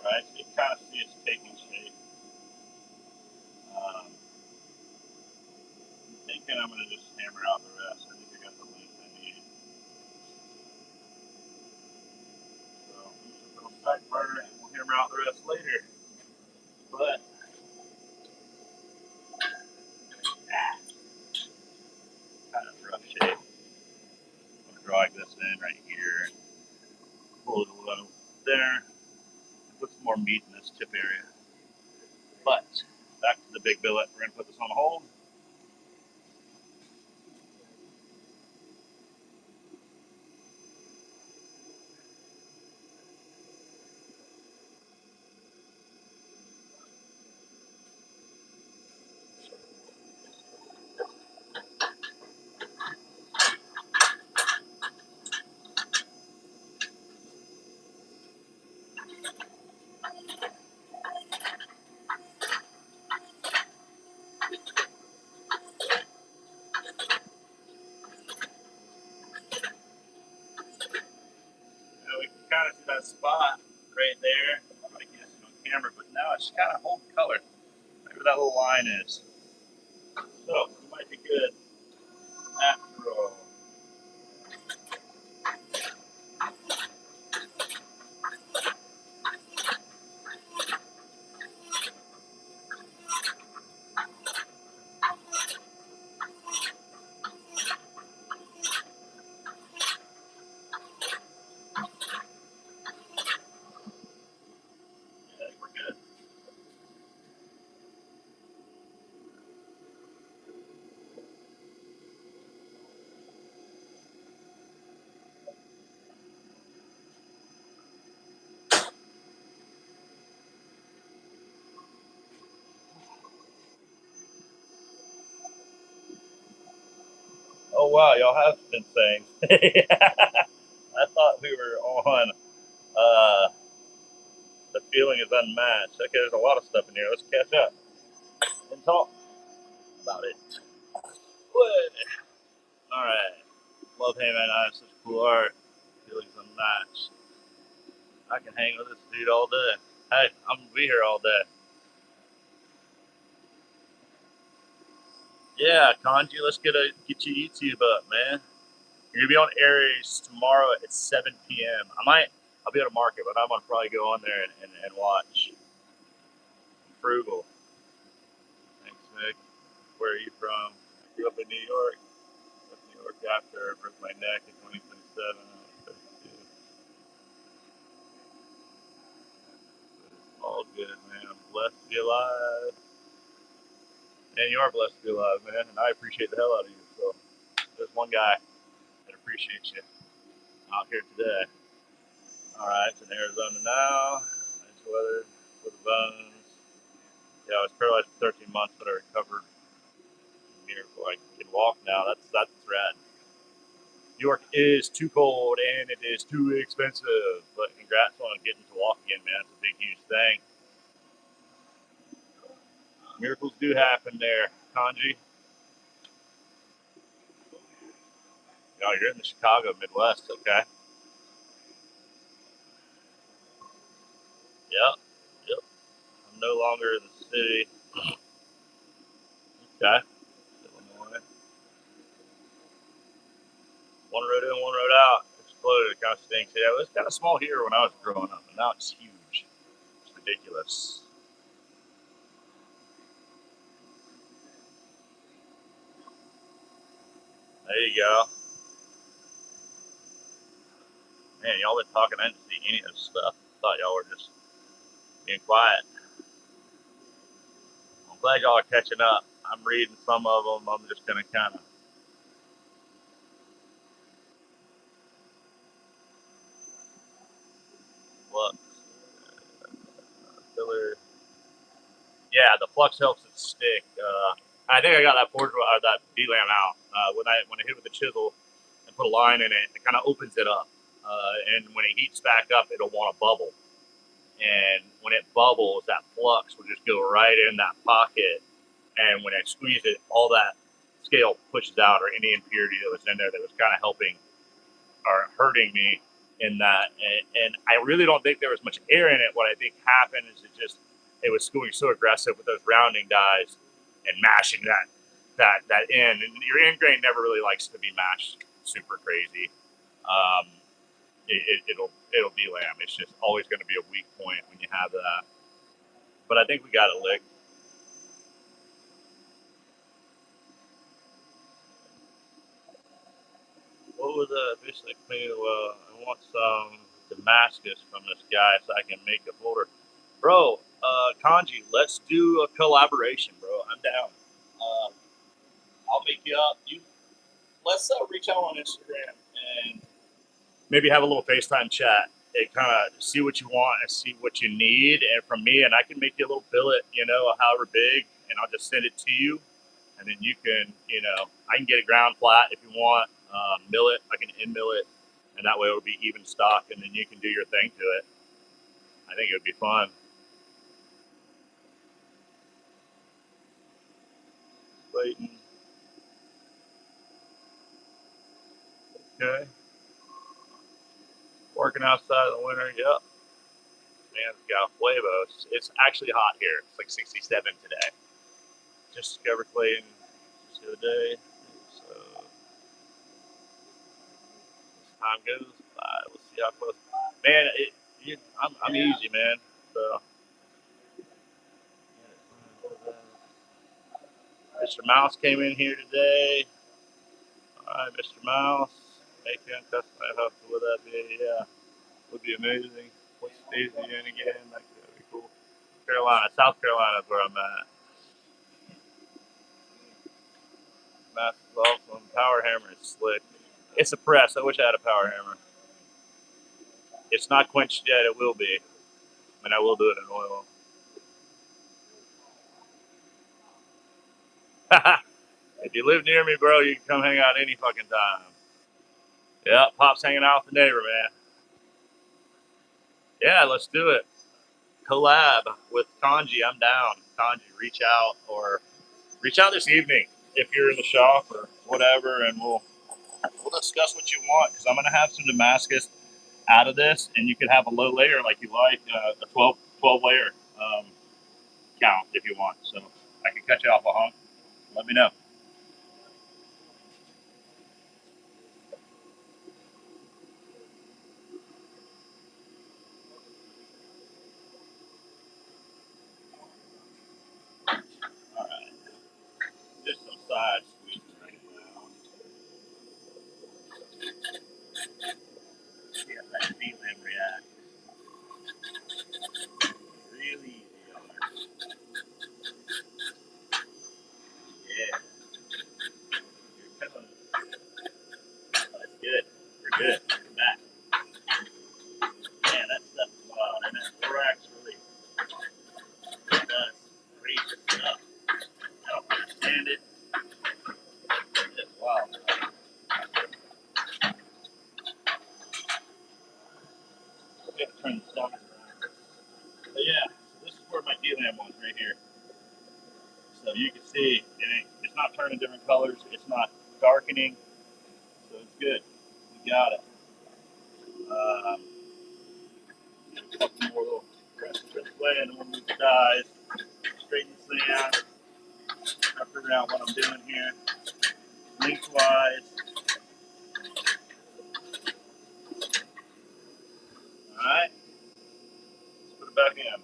All right. So you kind of see it's taking shape. I'm thinking I'm going to just hammer out the rest. I think I got the length I need. So I'm just going to back burner and we'll hammer out the rest later. But kind of rough shape. I'm going to drag this in right here. Pull it a little there. And put some more meat in this tip area. But back to the big billet. We're going to put this on hold. We can kind of see that spot right there. I can't see on camera, but now it's kind of holding color. Maybe that little line is. So it might be good after all. Yeah, I think we're good. Oh wow, y'all have been saying. I thought we were on the feeling is unmatched. Okay, there's a lot of stuff in here. Let's catch up and talk about it. What? All right. Love Hey Man, I have such cool art. Feelings unmatched. I can hang with this dude all day. Hey, I'm gonna be here all day. Yeah, Kanji, let's get your YouTube up, man. You're gonna be on Aries tomorrow at 7 p.m. I'll be at a market, but I'm gonna probably go on there and watch. Frugal. Thanks, Nick. Where are you from? I grew up in New York. Left New York after I broke my neck in 2027. I was 32. But it's all good, man. I'm blessed to be alive. And you are blessed to be alive, man. And I appreciate the hell out of you. So there's one guy that appreciates you out here today. All right, it's in Arizona now. Nice weather for the bones. Yeah, I was paralyzed for 13 months, but I recovered. Miracle. I can walk now. That's rad. New York is too cold and it is too expensive. But congrats on getting to walk again, man. It's a big, huge thing. Miracles do happen there, Kanji. Oh, you're in the Chicago Midwest, okay. Yep, yep. I'm no longer in the city. Okay. Illinois. One road in, one road out. Exploded. It kind of stinks. Yeah, it was kind of small here when I was growing up, and now it's huge. It's ridiculous. There you go. Man, y'all been talking. I didn't see any of this stuff. Thought y'all were just being quiet. I'm glad y'all are catching up. I'm reading some of them. I'm just gonna kind of look. Filler. Yeah, the flux helps it stick. I think I got that forge that D-lam out when I hit with the chisel and put a line in it. It kind of opens it up, and when it heats back up, it'll want to bubble. And when it bubbles, that flux will just go right in that pocket. And when I squeeze it, all that scale pushes out, or any impurity that was in there that was kind of helping or hurting me in that. And I really don't think there was much air in it. What I think happened is it was going so aggressive with those rounding dies and mashing that in. And your end grain never really likes to be mashed super crazy. Um, it'll be lamb. It's just always going to be a weak point when you have that. But I think we got it licked. What was basically I want some Damascus from this guy so I can make a folder. Bro, Kanji, let's do a collaboration, bro. I'm down. Uh, I'll make you up. Let's reach out on Instagram and maybe have a little FaceTime chat and kind of see what you want and see what you need and from me, and I can make you a little billet, however big, and I'll just send it to you, and then you can, I can get it ground flat if you want, mill it, I can in mill it, and that way it'll be even stock, and then you can do your thing to it. I think it would be fun. Clayton. Okay. Working outside in the winter. Yep. Man's got Flavos. It's actually hot here. It's like 67 today. Just discovered Clayton just the other day. So as time goes by, we'll see how close. Man, I'm easy, man. So Mr. Mouse came in here today. All right, Mr. Mouse. Making custom house. Would that be? Yeah, would be amazing. What state are you in again? That would be cool. Carolina, South Carolina is where I'm at. Mass is awesome. Power hammer is slick. It's a press. I wish I had a power hammer. It's not quenched yet. It will be. And I will do it in oil. If you live near me, bro, you can come hang out any fucking time. Yeah, Pop's hanging out with the neighbor, man. Yeah, let's do it. Collab with Kanji. I'm down. Kanji, reach out this evening if you're in the shop or whatever, and we'll discuss what you want, because I'm gonna have some Damascus out of this, and you could have a low layer like you like, a 12 layer count if you want. So I can cut you off a hunk. Let me know. All right, just some side squeezes right now. See if that D-limb reacts. Really easy on her. Yeah. H&M ones right here. So you can see it's not turning different colors. It's not darkening. So it's good. We got it. A couple more little presses this way, and then we'll move the dies. Straighten this thing out. Try to figure out what I'm doing here. Lengthwise. Alright. Let's put it back in.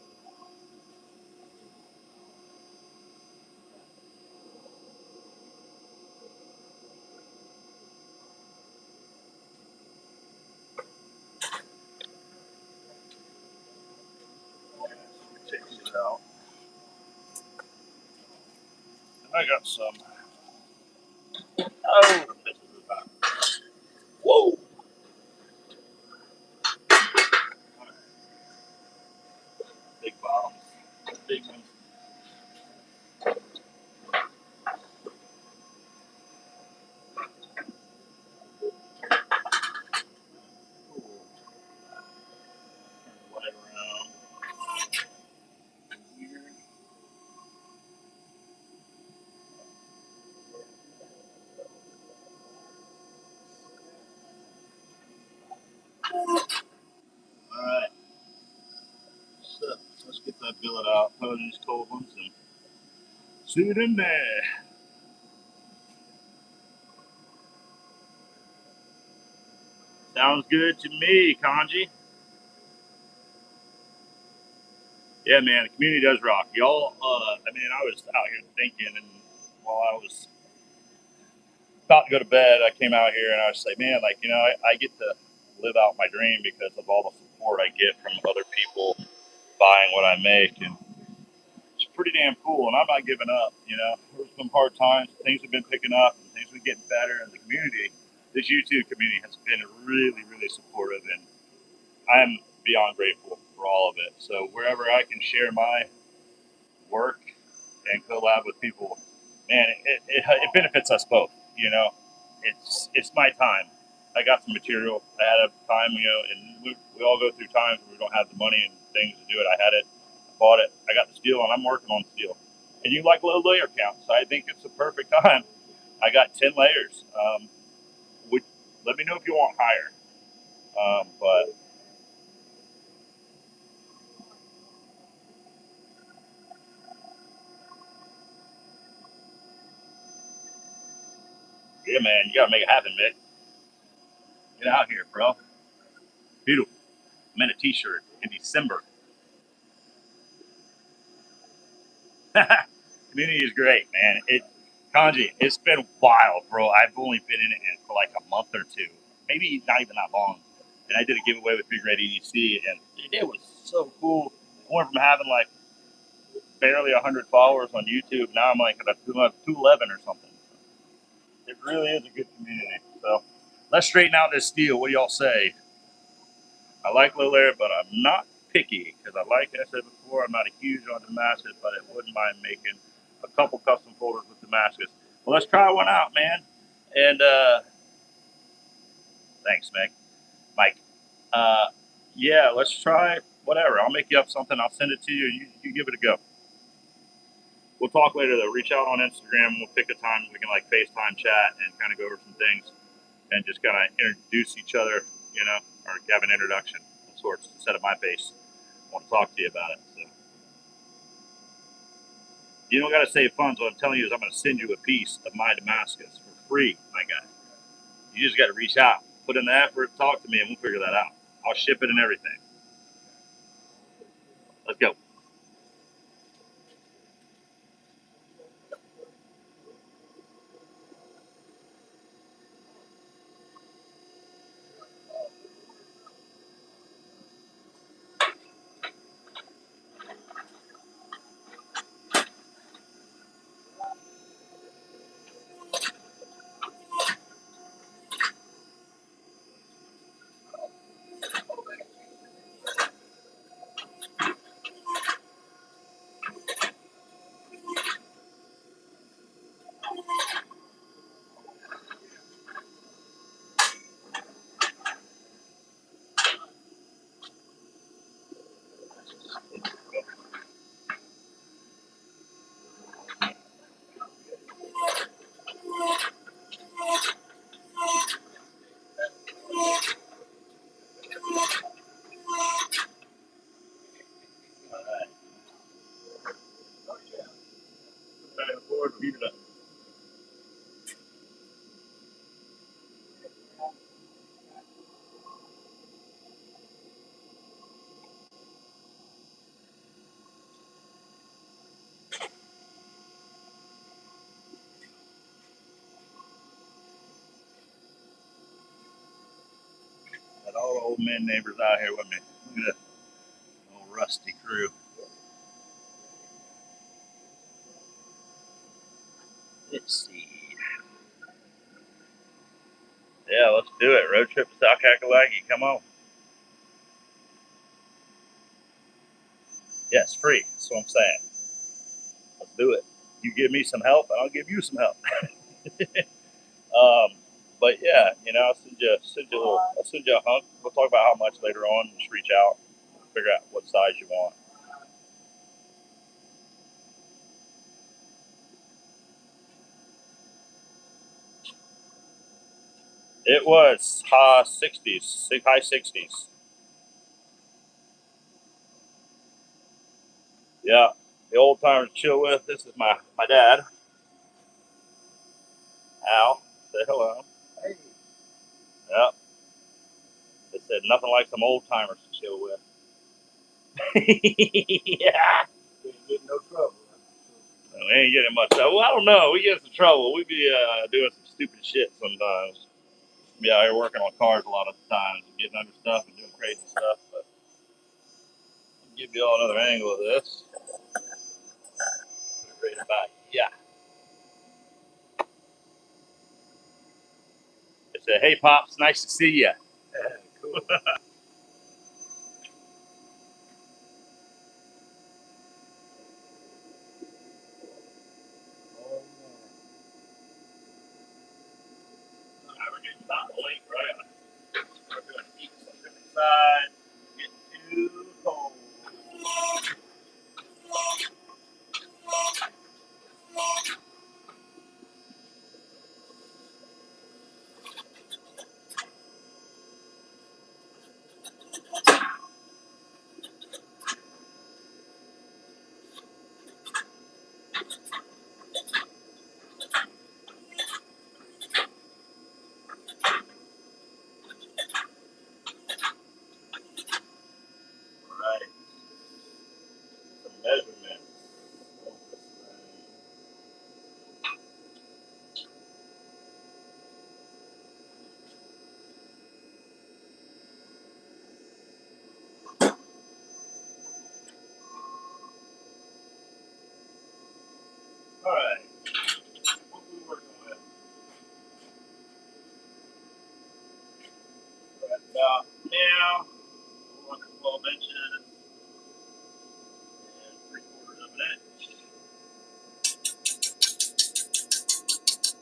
Check these out. I got some. Oh, this is about. Whoa! Big bottles. Big ones. Cool. Turn the light around. Here. Alright. So, let's get that billet out. Put in these cold ones and see it in there. Sounds good to me, Kanji. Yeah, man, the community does rock. Y'all, I mean, I was out here thinking, and while I was about to go to bed, I came out here and I was like, man, like, I get to live out my dream because of all the support I get from other people buying what I make. And it's pretty damn cool. And I'm not giving up, There's some hard times. Things have been picking up and things have been getting better. And the community, this YouTube community has been really, really supportive. And I'm beyond grateful for all of it. So wherever I can share my work and collab with people, man, it benefits us both. It's my time. I got some material. I had a time, and we all go through times where we don't have the money and things to do it. I had it, I bought it, I got the steel, and I'm working on steel. And you like low layer counts, so I think it's the perfect time. I got 10 layers. Would Let me know if you want higher. But yeah, man, you gotta make it happen, Mick. Get out here, bro. Beautiful. I'm in a t-shirt in December. Community is great, man. Kanji, it's been wild, bro. I've only been in it for like a month or two, maybe not even that long. And I did a giveaway with Big Red EDC, and it was so cool. I went from having like barely 100 followers on YouTube. Now I'm like at 211 or something. It really is a good community. So let's straighten out this steel. What do y'all say? I like low layer, but I'm not picky because I said before, I'm not a huge on Damascus, but I wouldn't mind making a couple custom folders with Damascus. Well, let's try one out, man. And thanks, Mike. Yeah, let's try whatever. I'll make you up something. I'll send it to you. You give it a go. We'll talk later, though. Reach out on Instagram. We'll pick a time we can like FaceTime chat and kind of go over some things and just kind of introduce each other, or have an introduction of sorts instead of my face. I want to talk to you about it. So you don't got to save funds. What I'm telling you is I'm going to send you a piece of my Damascus for free, my guy. You just got to reach out, put in the effort, talk to me, and we'll figure that out. I'll ship it and everything. Let's go. door and heat it up. Got all the old men neighbors out here with me. Look at that old rusty crew. Let's see. Yeah, let's do it. Road trip to South Kakalaki. Come on. Yeah, it's free. That's what I'm saying. Let's do it. You give me some help, and I'll give you some help. But yeah, you know, I'll send you a hunk. We'll talk about how much later on. Just reach out, figure out what size you want. It was 60s, high 60s. Yeah, the old timer to chill with. This is my dad, Al. Say hello. Hey, Yep. They said nothing like some old timers to chill with. Yeah. you ain't getting no trouble. We ain't getting much trouble. Well, I don't know. We get into trouble. We be doing some stupid shit sometimes. Be out here working on cars a lot of the times, getting under stuff and doing crazy stuff. But I'll give you all another angle of this. Put it right about yeah. They said, "Hey, pops, nice to see you." Cool. Oh, man. All right, we're getting about the lake, right? We're doing eats on different sides. Getting too cold. All right. Some measurements of this thing. All right. What we working with? Right about now, 412 inches and 3/4 of an inch.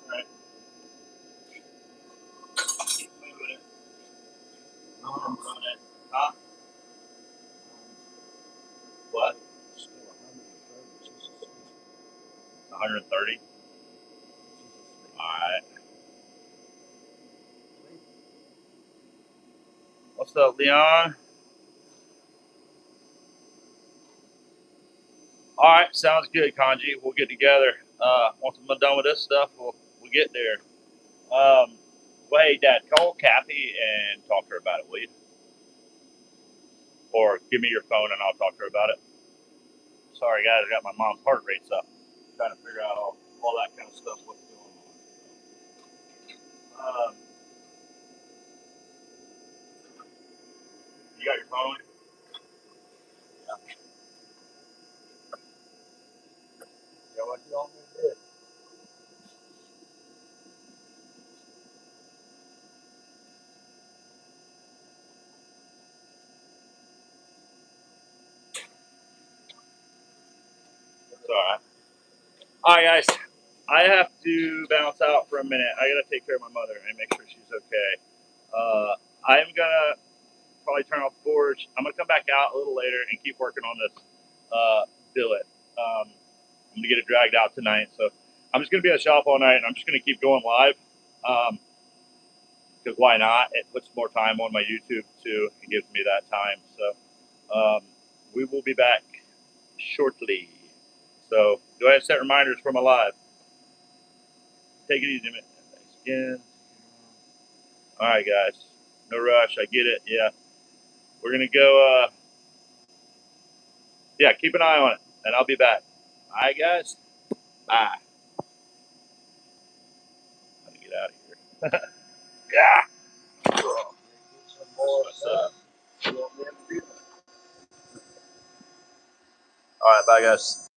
All right. Keep moving it. Arms on it. Huh? What? Still 130. Jesus. 130. All right. What's up, Leon? All right, sounds good, Kanji. We'll get together. Once I'm done with this stuff, we'll get there. Well, hey, Dad, call Kathy and talk to her about it, will you? Or give me your phone and I'll talk to her about it. Sorry, guys, I got my mom's heart rate's up. Trying to figure out all that kind of stuff, what's going on. You got your phone? Yeah, what you want me to do? It's all right. All right, guys. I have to bounce out for a minute. I gotta take care of my mother and make sure she's okay. I'm gonna probably turn off the forge. I'm gonna come back out a little later and keep working on this billet. I'm gonna get it dragged out tonight, so I'm just gonna be at the shop all night, and I'm just gonna keep going live. Because why not? It puts more time on my YouTube too. It gives me that time. So we will be back shortly. So go ahead and set reminders for my live. Take it easy, man. Thanks again. All right, guys. No rush. I get it. Yeah. We're going to go, yeah, keep an eye on it, and I'll be back. All right, guys. Bye. How to get out of here. Yeah. Some more stuff. All right, bye, guys.